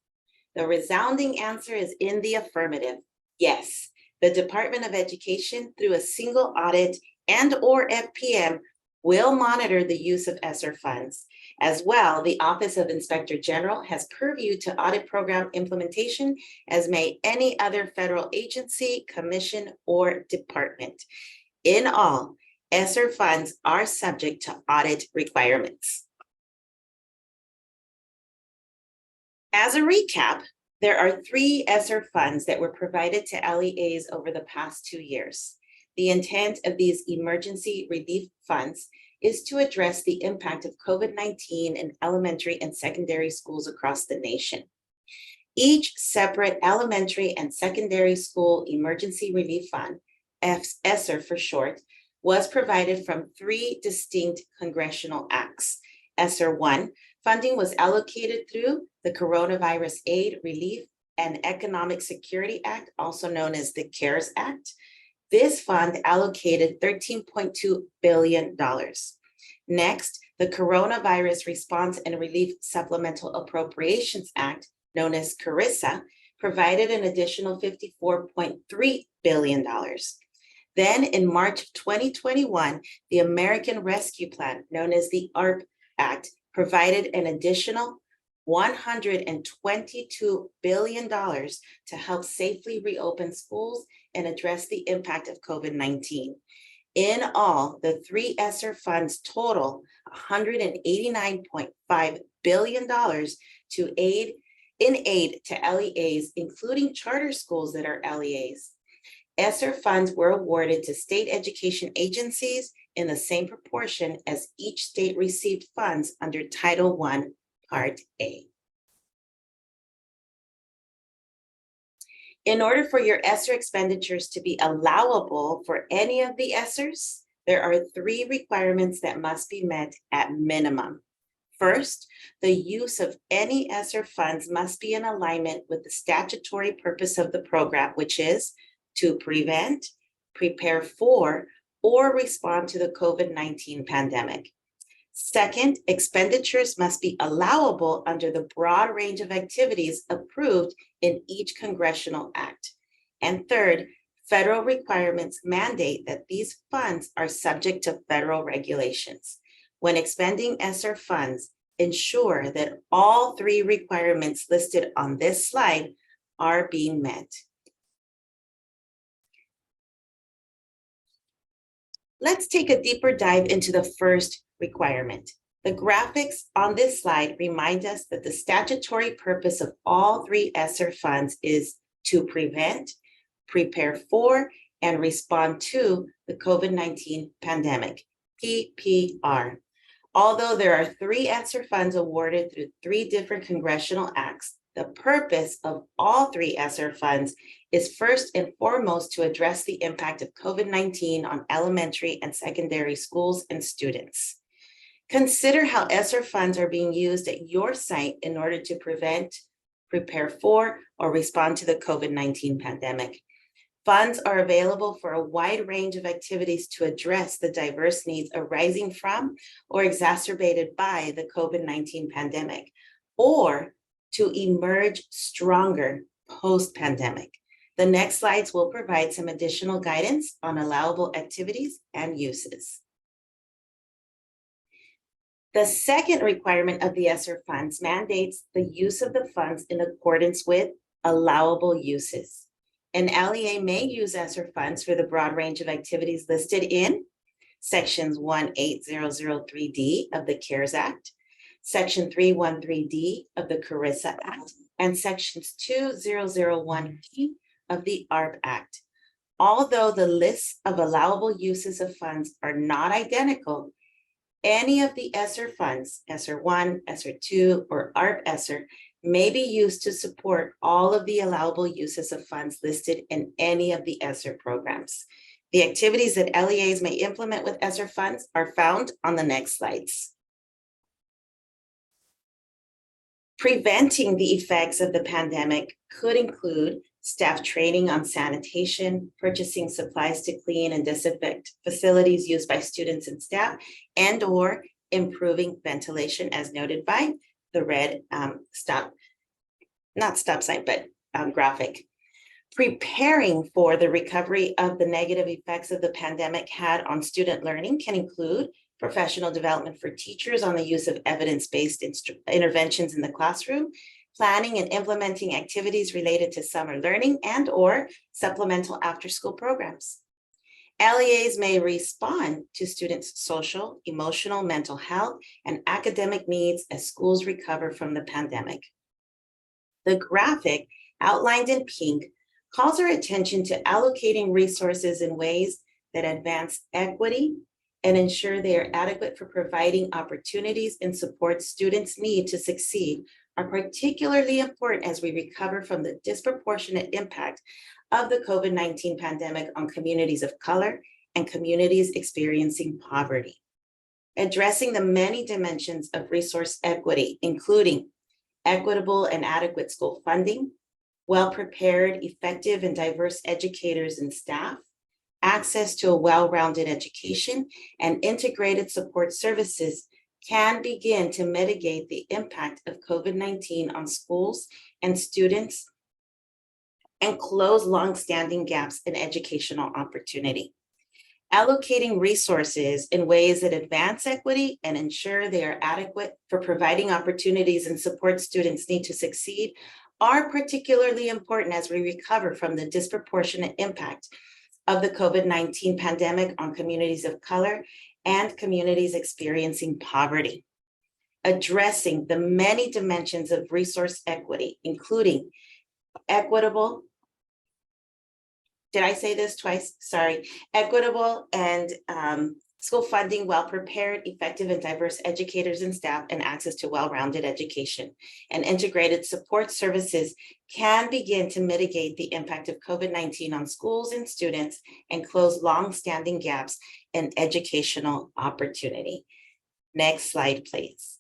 The resounding answer is in the affirmative. Yes, the Department of Education, through a single audit and/or FPM, will monitor the use of ESSER funds. As well, the Office of Inspector General has purview to audit program implementation, as may any other federal agency, commission, or department. In all, ESSER funds are subject to audit requirements. As a recap, there are 3 ESSER funds that were provided to LEAs over the past 2 years. The intent of these emergency relief funds is to address the impact of COVID-19 in elementary and secondary schools across the nation. Each separate elementary and secondary school emergency relief fund, ESSER for short, was provided from 3 distinct congressional acts. ESSER 1 funding was allocated through the Coronavirus Aid, Relief, and Economic Security Act, also known as the CARES Act. This fund allocated $13.2 billion. Next, the Coronavirus Response and Relief Supplemental Appropriations Act, known as CARISA, provided an additional $54.3 billion. Then in March 2021, the American Rescue Plan, known as the ARP Act, provided an additional $122 billion to help safely reopen schools and address the impact of COVID-19. In all, the 3 ESSER funds total $189.5 billion to aid to LEAs, including charter schools that are LEAs. ESSER funds were awarded to state education agencies in the same proportion as each state received funds under Title I, Part A. In order for your ESSER expenditures to be allowable for any of the ESSERs, there are 3 requirements that must be met at minimum. First, the use of any ESSER funds must be in alignment with the statutory purpose of the program, which is to prevent, prepare for, or respond to the COVID-19 pandemic. Second, expenditures must be allowable under the broad range of activities approved in each congressional act. And third, federal requirements mandate that these funds are subject to federal regulations. When expending ESSER funds, ensure that all 3 requirements listed on this slide are being met. Let's take a deeper dive into the first requirement. The graphics on this slide remind us that the statutory purpose of all 3 ESSER funds is to prevent, prepare for, and respond to the COVID-19 pandemic, PPR. Although there are 3 ESSER funds awarded through 3 different congressional acts, the purpose of all 3 ESSER funds is first and foremost to address the impact of COVID-19 on elementary and secondary schools and students. Consider how ESSER funds are being used at your site in order to prevent, prepare for, or respond to the COVID-19 pandemic. Funds are available for a wide range of activities to address the diverse needs arising from or exacerbated by the COVID-19 pandemic, or to emerge stronger post-pandemic. The next slides will provide some additional guidance on allowable activities and uses. The second requirement of the ESSER funds mandates the use of the funds in accordance with allowable uses. An LEA may use ESSER funds for the broad range of activities listed in Sections 18003D of the CARES Act, Section 313D of the CARISA Act, and Sections 2001P of the ARP Act. Although the lists of allowable uses of funds are not identical, any of the ESSER funds, ESSER 1, ESSER 2, or ARP ESSER, may be used to support all of the allowable uses of funds listed in any of the ESSER programs. The activities that LEAs may implement with ESSER funds are found on the next slides. Preventing the effects of the pandemic could include staff training on sanitation, purchasing supplies to clean and disinfect facilities used by students and staff, and/or improving ventilation as noted by the red graphic. Preparing for the recovery of the negative effects of the pandemic had on student learning can include professional development for teachers on the use of evidence-based interventions in the classroom, planning and implementing activities related to summer learning and/or supplemental after-school programs. LEAs may respond to students' social, emotional, mental health, and academic needs as schools recover from the pandemic. The graphic outlined in pink calls our attention to allocating resources in ways that advance equity and ensure they are adequate for providing opportunities and support students need to succeed are particularly important as we recover from the disproportionate impact of the COVID-19 pandemic on communities of color and communities experiencing poverty. Addressing the many dimensions of resource equity, including equitable and adequate school funding, well-prepared, effective, and diverse educators and staff, access to a well-rounded education, and integrated support services can begin to mitigate the impact of COVID-19 on schools and students and close long-standing gaps in educational opportunity. Allocating resources in ways that advance equity and ensure they are adequate for providing opportunities and support students need to succeed are particularly important as we recover from the disproportionate impact of the COVID-19 pandemic on communities of color and communities experiencing poverty. Addressing the many dimensions of resource equity, including equitable did I say this twice? Sorry. Equitable and school funding, well-prepared, effective, and diverse educators and staff, and access to well-rounded education. And integrated support services can begin to mitigate the impact of COVID-19 on schools and students and close long-standing gaps in educational opportunity. Next slide, please.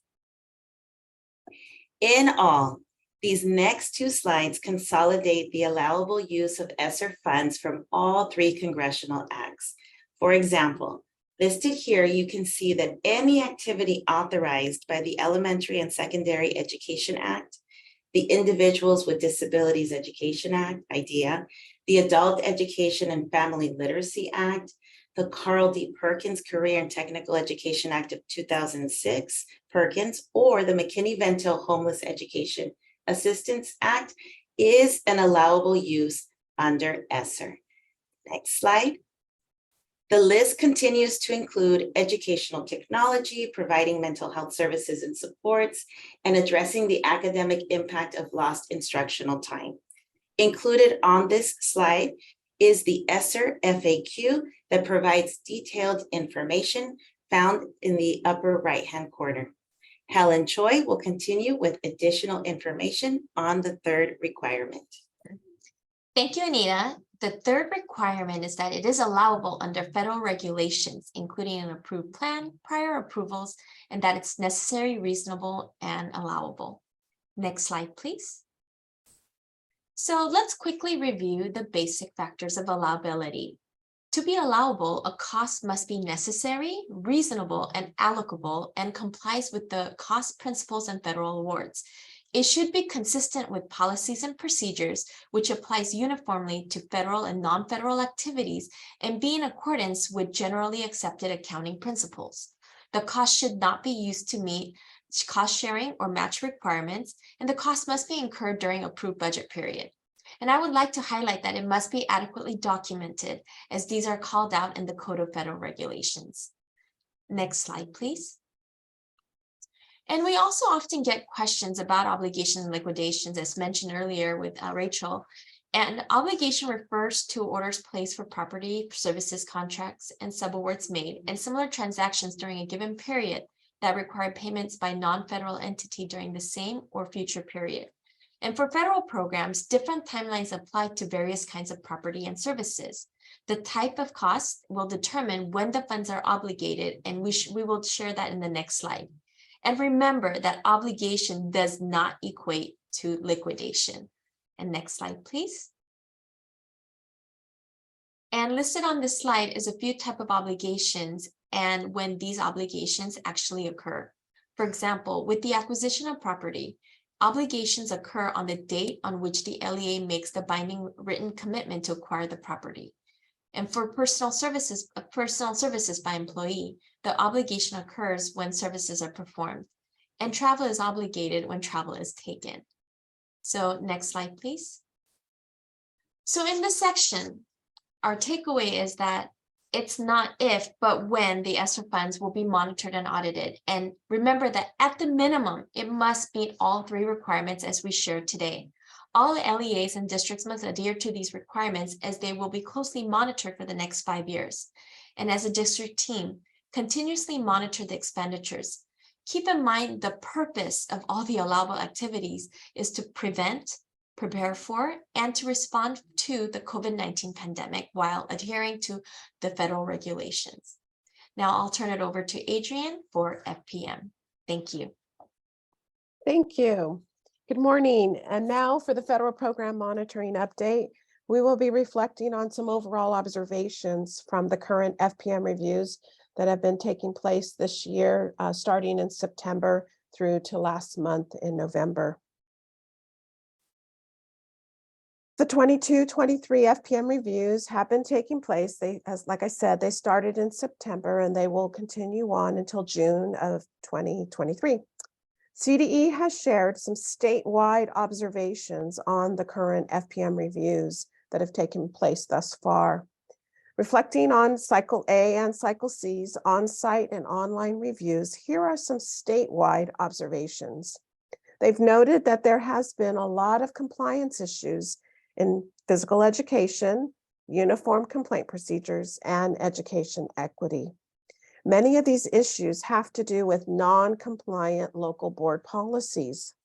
In all, these next two slides consolidate the allowable use of ESSER funds from all three congressional acts. For example, listed here, you can see that any activity authorized by the Elementary and Secondary Education Act, the Individuals with Disabilities Education Act, IDEA, the Adult Education and Family Literacy Act, the Carl D. Perkins Career and Technical Education Act of 2006, Perkins, or the McKinney-Vento Homeless Education Assistance Act is an allowable use under ESSER. Next slide. The list continues to include educational technology, providing mental health services and supports, and addressing the academic impact of lost instructional time. Included on this slide is the ESSER FAQ that provides detailed information found in the upper right-hand corner. Helen Choi will continue with additional information on the third requirement. Thank you, Anita. The third requirement is that it is allowable under federal regulations, including an approved plan, prior approvals, and that it's necessary, reasonable, and allowable. Next slide, please. So let's quickly review the basic factors of allowability. To be allowable, a cost must be necessary, reasonable, and allocable, and complies with the cost principles and federal awards. It should be consistent with policies and procedures, which applies uniformly to federal and non-federal activities, and be in accordance with generally accepted accounting principles. The cost should not be used to meet cost sharing or match requirements, and the cost must be incurred during approved budget period. And I would like to highlight that it must be adequately documented, as these are called out in the Code of Federal Regulations. Next slide, please. And we also often get questions about obligations and liquidations, as mentioned earlier with Rachel. And obligation refers to orders placed for property, services, contracts, and subawards made, and similar transactions during a given period that require payments by non-federal entity during the same or future period. And for federal programs, different timelines apply to various kinds of property and services. The type of cost will determine when the funds are obligated, and we will share that in the next slide. And remember that obligation does not equate to liquidation. And next slide, please. And listed on this slide is a few types of obligations and when these obligations actually occur. For example, with the acquisition of property, obligations occur on the date on which the LEA makes the binding written commitment to acquire the property. And for personal services by employee, the obligation occurs when services are performed, and travel is obligated when travel is taken. So next slide, please. So in this section, our takeaway is that it's not if, but when the ESSER funds will be monitored and audited. And remember that at the minimum, it must meet all three requirements as we shared today. All LEAs and districts must adhere to these requirements as they will be closely monitored for the next 5 years. And as a district team, continuously monitor the expenditures. Keep in mind the purpose of all the allowable activities is to prevent, prepare for, and to respond to the COVID-19 pandemic while adhering to the federal regulations. Now I'll turn it over to Adrienne for FPM. Thank you. Thank you. Good morning. And now for the federal program monitoring update, we will be reflecting on some overall observations from the current FPM reviews that have been taking place this year, starting in September through to last month in November. The 22-23 FPM reviews have been taking place. Like I said, they started in September and they will continue on until June of 2023. CDE has shared some statewide observations on the current FPM reviews that have taken place thus far. Reflecting on Cycle A and Cycle C's on-site and online reviews, here are some statewide observations. They've noted that there has been a lot of compliance issues in physical education, uniform complaint procedures, and education equity. Many of these issues have to do with non-compliant local board policies.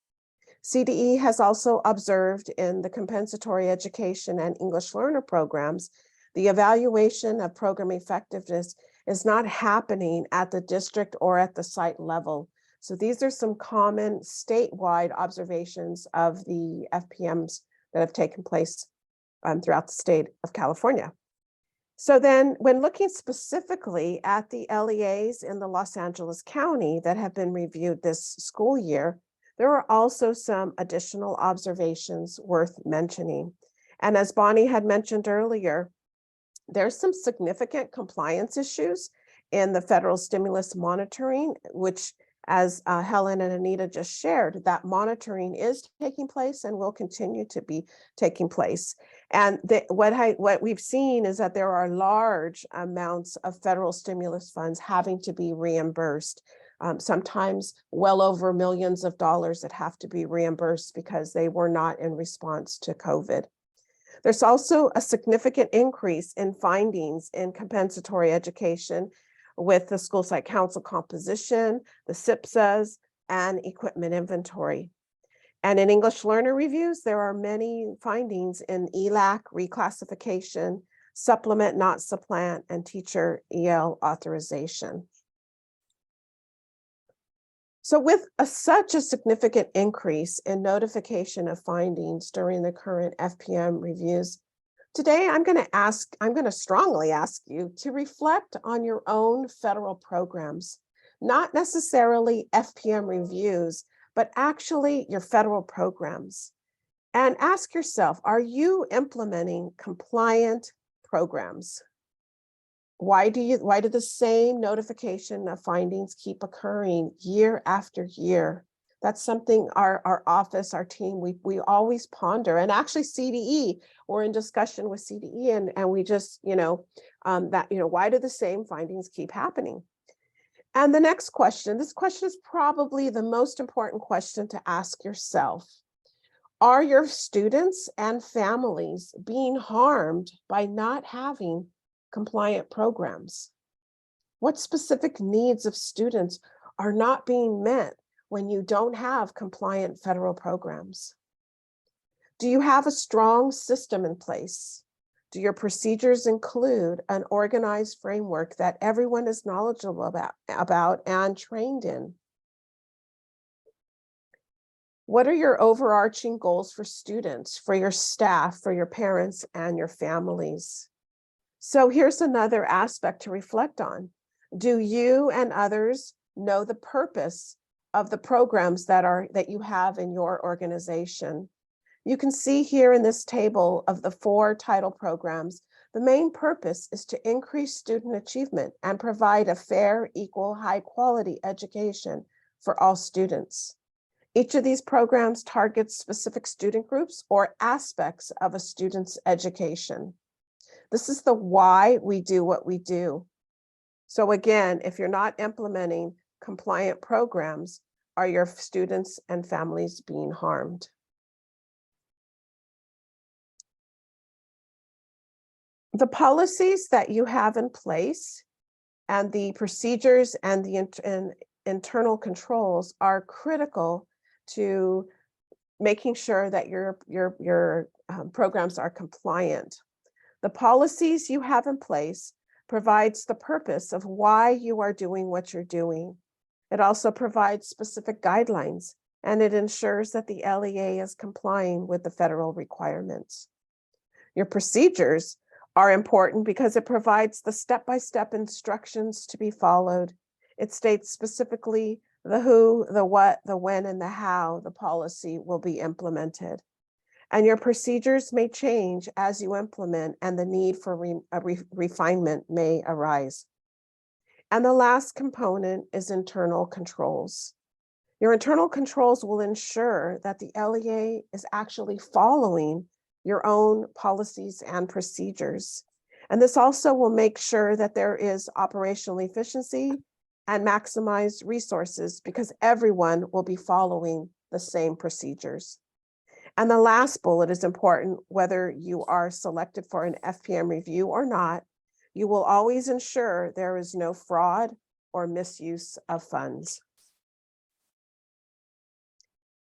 CDE has also observed in the compensatory education and English learner programs, the evaluation of program effectiveness is not happening at the district or at the site level. So these are some common statewide observations of the FPMs that have taken place throughout the state of California. So then when looking specifically at the LEAs in the Los Angeles County that have been reviewed this school year, there are also some additional observations worth mentioning. And as Bonnie had mentioned earlier, there's some significant compliance issues in the federal stimulus monitoring, which as Helen and Anita just shared, that monitoring is taking place and will continue to be taking place. And what we've seen is that there are large amounts of federal stimulus funds having to be reimbursed. Sometimes well over millions of dollars that have to be reimbursed because they were not in response to COVID. There's also a significant increase in findings in compensatory education with the school site council composition, the SIPSAs, and equipment inventory. And in English learner reviews, there are many findings in ELAC reclassification, supplement not supplant, and teacher EL authorization. So with such a significant increase in notification of findings during the current FPM reviews, today I'm going to strongly ask you to reflect on your own federal programs, not necessarily FPM reviews, but actually your federal programs. And ask yourself, are you implementing compliant programs? Why do the same notification of findings keep occurring year after year? That's something our office, our team, we always ponder. And actually CDE, we're in discussion with CDE and we just, why do the same findings keep happening? And the next question, this question is probably the most important question to ask yourself. Are your students and families being harmed by not having compliant programs? What specific needs of students are not being met when you don't have compliant federal programs? Do you have a strong system in place? Do your procedures include an organized framework that everyone is knowledgeable about and trained in? What are your overarching goals for students, for your staff, for your parents, and your families? So here's another aspect to reflect on. Do you and others know the purpose of the programs that you have in your organization? You can see here in this table of the 4 title programs, the main purpose is to increase student achievement and provide a fair, equal, high quality education for all students. Each of these programs targets specific student groups or aspects of a student's education. This is the why we do what we do. So again, if you're not implementing compliant programs, are your students and families being harmed? The policies that you have in place and the procedures and the internal controls are critical to making sure that your programs are compliant. The policies you have in place provides the purpose of why you are doing what you're doing. It also provides specific guidelines, and it ensures that the LEA is complying with the federal requirements. Your procedures are important because it provides the step-by-step instructions to be followed. It states specifically the who, the what, the when, and the how the policy will be implemented. And your procedures may change as you implement, and the need for refinement may arise. And the last component is internal controls. Your internal controls will ensure that the LEA is actually following your own policies and procedures. And this also will make sure that there is operational efficiency and maximized resources because everyone will be following the same procedures. And the last bullet is important, whether you are selected for an FPM review or not, you will always ensure there is no fraud or misuse of funds.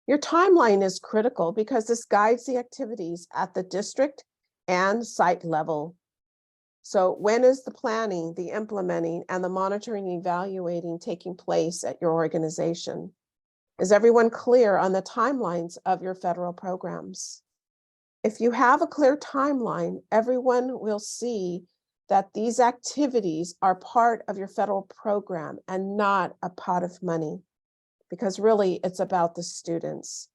Your timeline is critical because this guides the activities at the district and site level. So when is the planning, the implementing, and the monitoring and evaluating taking place at your organization? Is everyone clear on the timelines of your federal programs? If you have a clear timeline, everyone will see that these activities are part of your federal program and not a pot of money, because really it's about the students.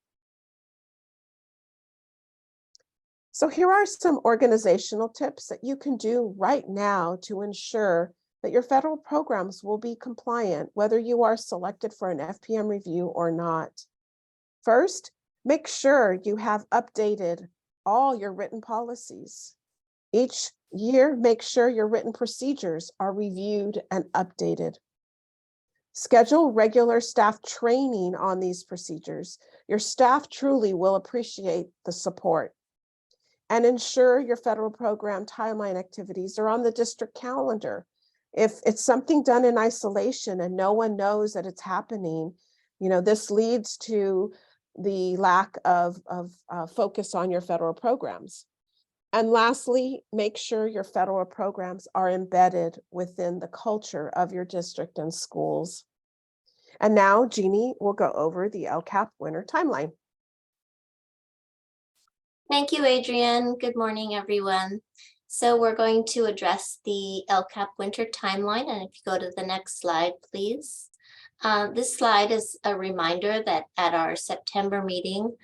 So here are some organizational tips that you can do right now to ensure that your federal programs will be compliant, whether you are selected for an FPM review or not. First, make sure you have updated all your written policies. Each year, make sure your written procedures are reviewed and updated. Schedule regular staff training on these procedures. Your staff truly will appreciate the support. And ensure your federal program timeline activities are on the district calendar. If it's something done in isolation and no one knows that it's happening, this leads to the lack of focus on your federal programs. And lastly, make sure your federal programs are embedded within the culture of your district and schools. And now Jeannie will go over the LCAP winter timeline. Thank you, Adrienne. Good morning, everyone. So we're going to address the LCAP winter timeline. And if you go to the next slide, please. This slide is a reminder that at our September meeting,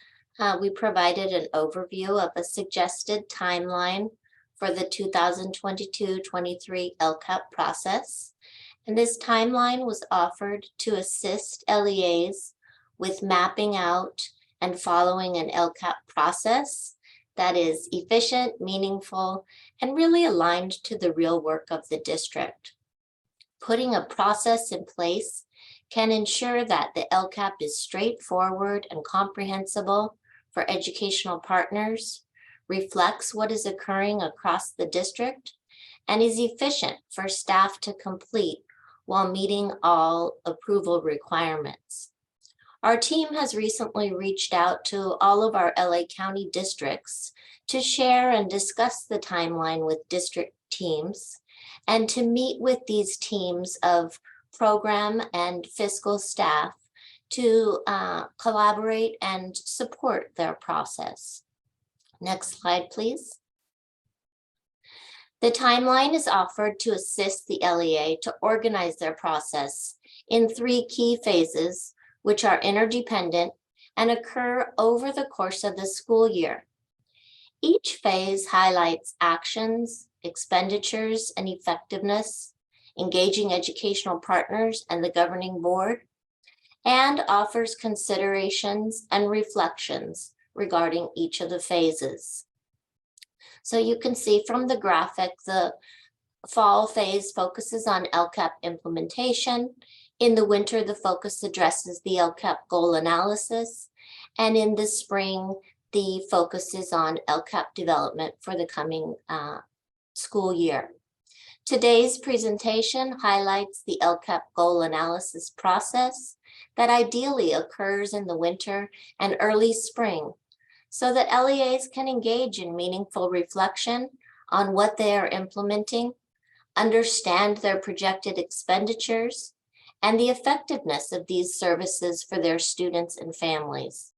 we provided an overview of a suggested timeline for the 2022-23 LCAP process. And this timeline was offered to assist LEAs with mapping out and following an LCAP process that is efficient, meaningful, and really aligned to the real work of the district. Putting a process in place can ensure that the LCAP is straightforward and comprehensible for educational partners, reflects what is occurring across the district, and is efficient for staff to complete while meeting all approval requirements. Our team has recently reached out to all of our LA County districts to share and discuss the timeline with district teams and to meet with these teams of program and fiscal staff to collaborate and support their process. Next slide, please. The timeline is offered to assist the LEA to organize their process in 3 key phases, which are interdependent and occur over the course of the school year. Each phase highlights actions, expenditures, and effectiveness, engaging educational partners and the governing board, and offers considerations and reflections regarding each of the phases. So you can see from the graphic, the fall phase focuses on LCAP implementation. In the winter, the focus addresses the LCAP goal analysis. And in the spring, the focus is on LCAP development for the coming school year. Today's presentation highlights the LCAP goal analysis process that ideally occurs in the winter and early spring, so that LEAs can engage in meaningful reflection on what they are implementing, understand their projected expenditures, and the effectiveness of these services for their students and families.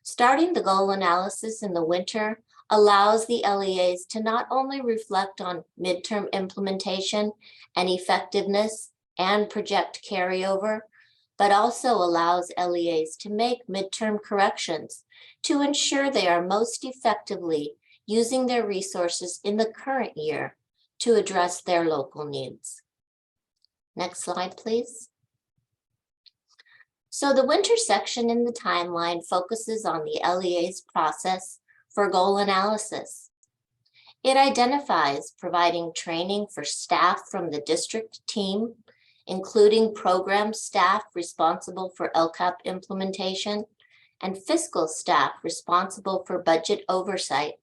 Starting the goal analysis in the winter allows the LEAs to not only reflect on midterm implementation and effectiveness and project carryover, but also allows LEAs to make midterm corrections to ensure they are most effectively using their resources in the current year to address their local needs. Next slide, please. So the winter section in the timeline focuses on the LEA's process for goal analysis. It identifies providing training for staff from the district team, including program staff responsible for LCAP implementation and fiscal staff responsible for budget oversight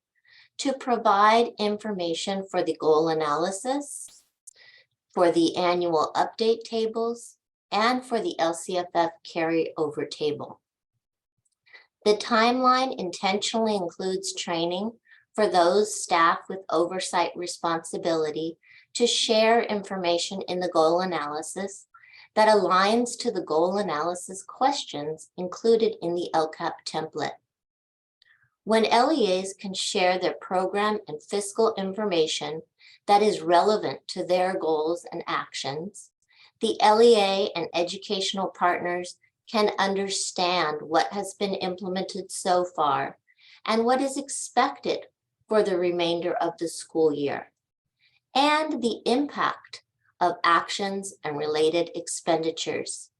to provide information for the goal analysis, for the annual update tables, and for the LCFF carryover table. The timeline intentionally includes training for those staff with oversight responsibility to share information in the goal analysis that aligns to the goal analysis questions included in the LCAP template. When LEAs can share their program and fiscal information that is relevant to their goals and actions, the LEA and educational partners can understand what has been implemented so far and what is expected for the remainder of the school year, and the impact of actions and related expenditures.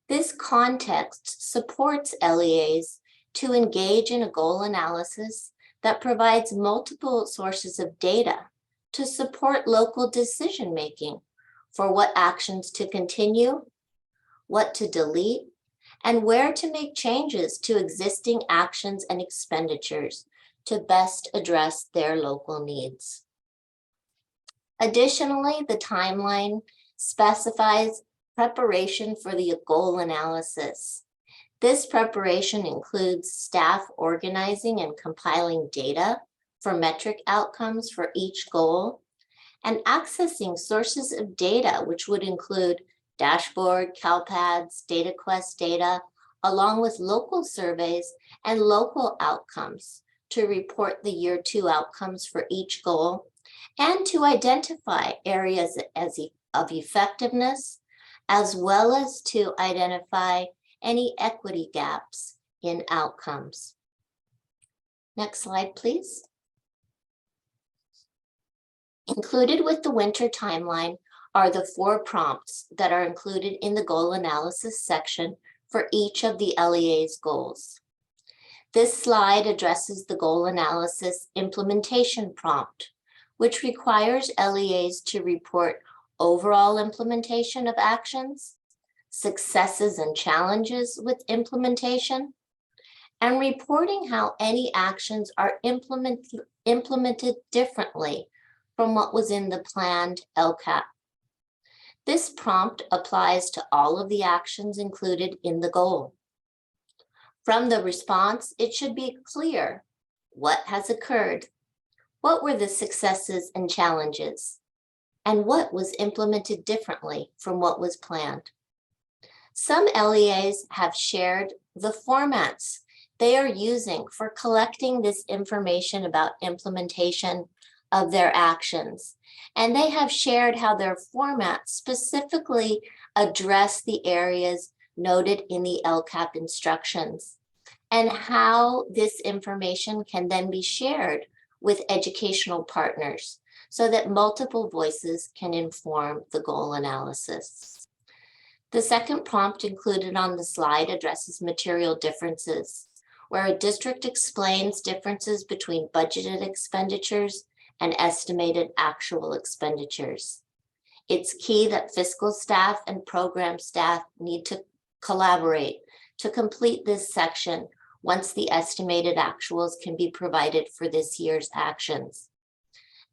This context supports LEAs to engage in a goal analysis that provides multiple sources of data to support local decision-making for what actions to continue, what to delete, and where to make changes to existing actions and expenditures to best address their local needs. Additionally, the timeline specifies preparation for the goal analysis. This preparation includes staff organizing and compiling data for metric outcomes for each goal, and accessing sources of data, which would include dashboard, CalPads, DataQuest data, along with local surveys and local outcomes to report the year 2 outcomes for each goal, and to identify areas of effectiveness, as well as to identify any equity gaps in outcomes. Next slide, please. Included with the winter timeline are the 4 prompts that are included in the goal analysis section for each of the LEA's goals. This slide addresses the goal analysis implementation prompt, which requires LEAs to report overall implementation of actions, successes and challenges with implementation, and reporting how any actions are implemented differently from what was in the planned LCAP. This prompt applies to all of the actions included in the goal. From the response, it should be clear what has occurred, what were the successes and challenges, and what was implemented differently from what was planned. Some LEAs have shared the formats they are using for collecting this information about implementation of their actions, and they have shared how their formats specifically address the areas noted in the LCAP instructions, and how this information can then be shared with educational partners so that multiple voices can inform the goal analysis. The second prompt included on the slide addresses material differences, where a district explains differences between budgeted expenditures and estimated actual expenditures. It's key that fiscal staff and program staff need to collaborate to complete this section once the estimated actuals can be provided for this year's actions.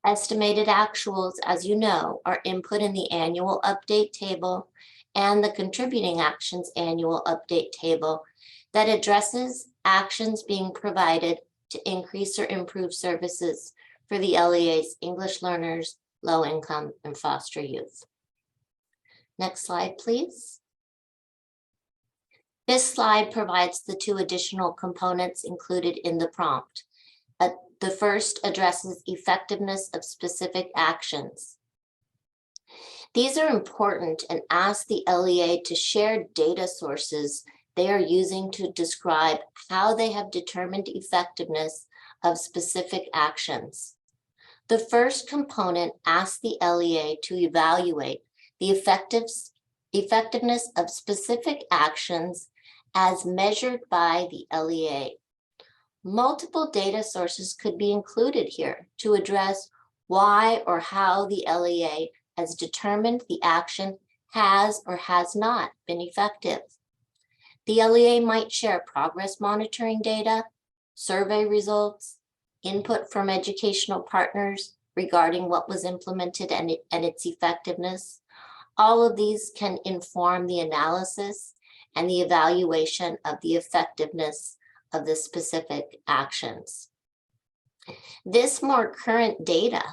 Estimated actuals, as you know, are input in the annual update table and the contributing actions annual update table that addresses actions being provided to increase or improve services for the LEA's English learners, low income, and foster youth. Next slide, please. This slide provides the 2 additional components included in the prompt. The first addresses effectiveness of specific actions. These are important and ask the LEA to share data sources they are using to describe how they have determined effectiveness of specific actions. The first component asks the LEA to evaluate the effectiveness of specific actions as measured by the LEA. Multiple data sources could be included here to address why or how the LEA has determined the action has or has not been effective. The LEA might share progress monitoring data, survey results, input from educational partners regarding what was implemented and its effectiveness. All of these can inform the analysis and the evaluation of the effectiveness of the specific actions. This more current data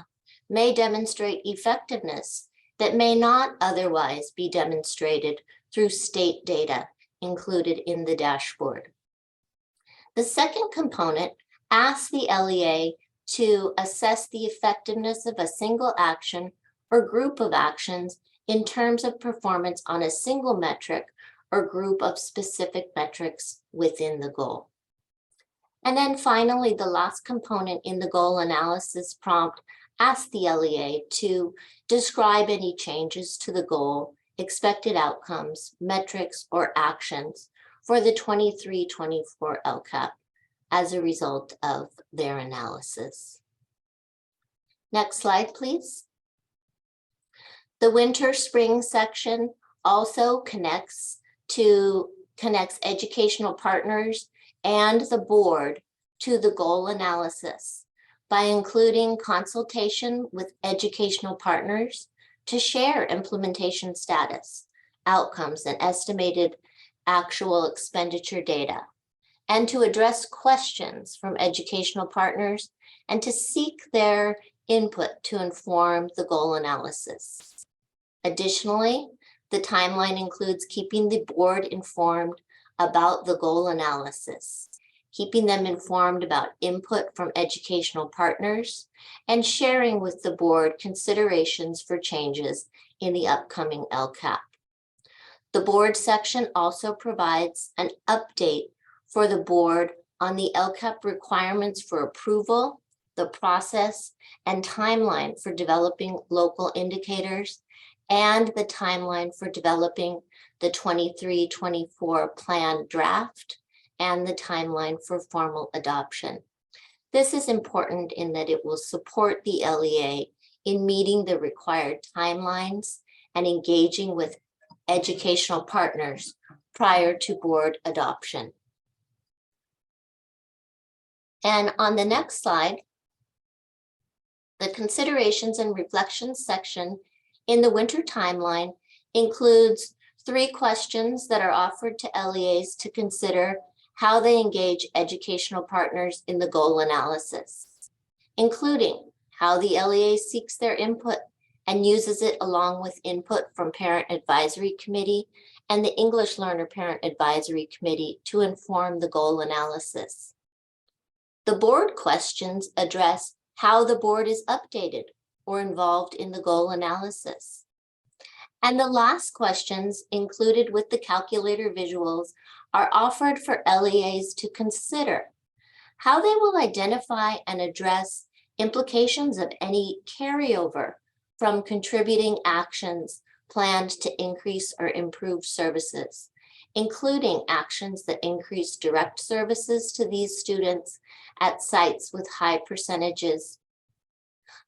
may demonstrate effectiveness that may not otherwise be demonstrated through state data included in the dashboard. The second component asks the LEA to assess the effectiveness of a single action or group of actions in terms of performance on a single metric or group of specific metrics within the goal. And then finally, the last component in the goal analysis prompt asks the LEA to describe any changes to the goal, expected outcomes, metrics, or actions for the 23-24 LCAP as a result of their analysis. Next slide, please. The winter-spring section also connects educational partners and the board to the goal analysis by including consultation with educational partners to share implementation status, outcomes, and estimated actual expenditure data, and to address questions from educational partners and to seek their input to inform the goal analysis. Additionally, the timeline includes keeping the board informed about the goal analysis, keeping them informed about input from educational partners, and sharing with the board considerations for changes in the upcoming LCAP. The board section also provides an update for the board on the LCAP requirements for approval, the process and timeline for developing local indicators, and the timeline for developing the 23-24 plan draft, and the timeline for formal adoption. This is important in that it will support the LEA in meeting the required timelines and engaging with educational partners prior to board adoption. And on the next slide, the considerations and reflections section in the winter timeline includes 3 questions that are offered to LEAs to consider how they engage educational partners in the goal analysis, including how the LEA seeks their input and uses it along with input from Parent Advisory Committee and the English Learner Parent Advisory Committee to inform the goal analysis. The board questions address how the board is updated or involved in the goal analysis. And the last questions included with the calculator visuals are offered for LEAs to consider how they will identify and address implications of any carryover from contributing actions planned to increase or improve services, including actions that increase direct services to these students at sites with high percentages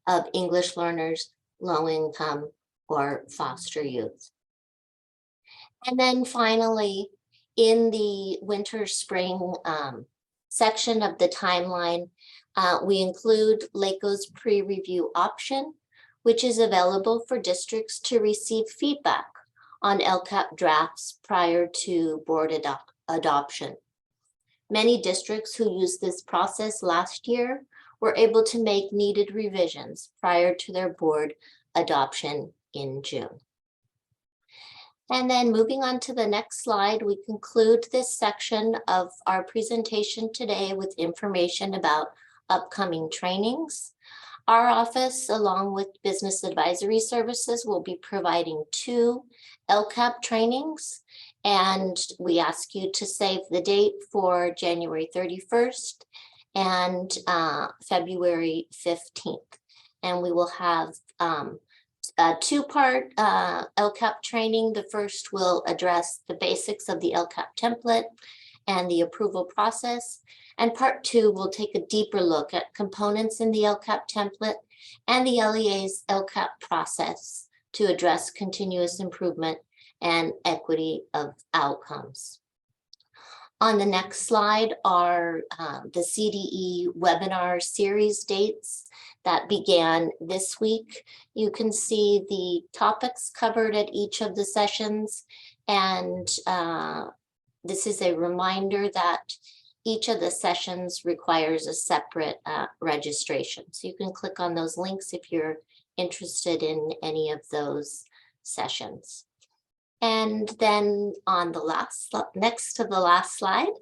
of English learners, low income, or foster youth. And then finally, in the winter spring section of the timeline, we include LACO's pre-review option, which is available for districts to receive feedback on LCAP drafts prior to board adoption. Many districts who used this process last year were able to make needed revisions prior to their board adoption in June. And then moving on to the next slide, we conclude this section of our presentation today with information about upcoming trainings. Our office, along with Business Advisory Services, will be providing 2 LCAP trainings, and we ask you to save the date for January 31st and February 15th. And we will have a 2-part LCAP training. The first will address the basics of the LCAP template and the approval process. And part 2 will take a deeper look at components in the LCAP template and the LEA's LCAP process to address continuous improvement and equity of outcomes. On the next slide are the CDE webinar series dates that began this week. You can see the topics covered at each of the sessions. And this is a reminder that each of the sessions requires a separate registration. So you can click on those links if you're interested in any of those sessions. And then on the next to the last slide,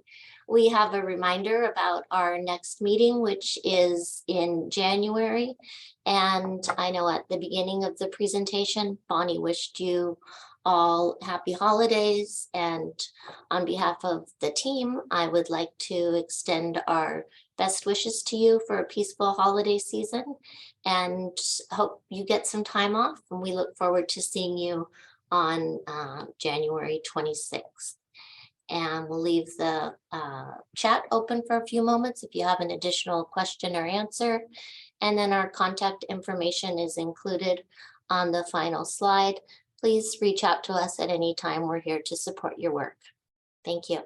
we have a reminder about our next meeting, which is in January. And I know at the beginning of the presentation, Bonnie wished you all happy holidays. And on behalf of the team, I would like to extend our best wishes to you for a peaceful holiday season and hope you get some time off. And we look forward to seeing you on January 26th. And we'll leave the chat open for a few moments if you have an additional question or answer. And then our contact information is included on the final slide. Please reach out to us at any time. We're here to support your work. Thank you.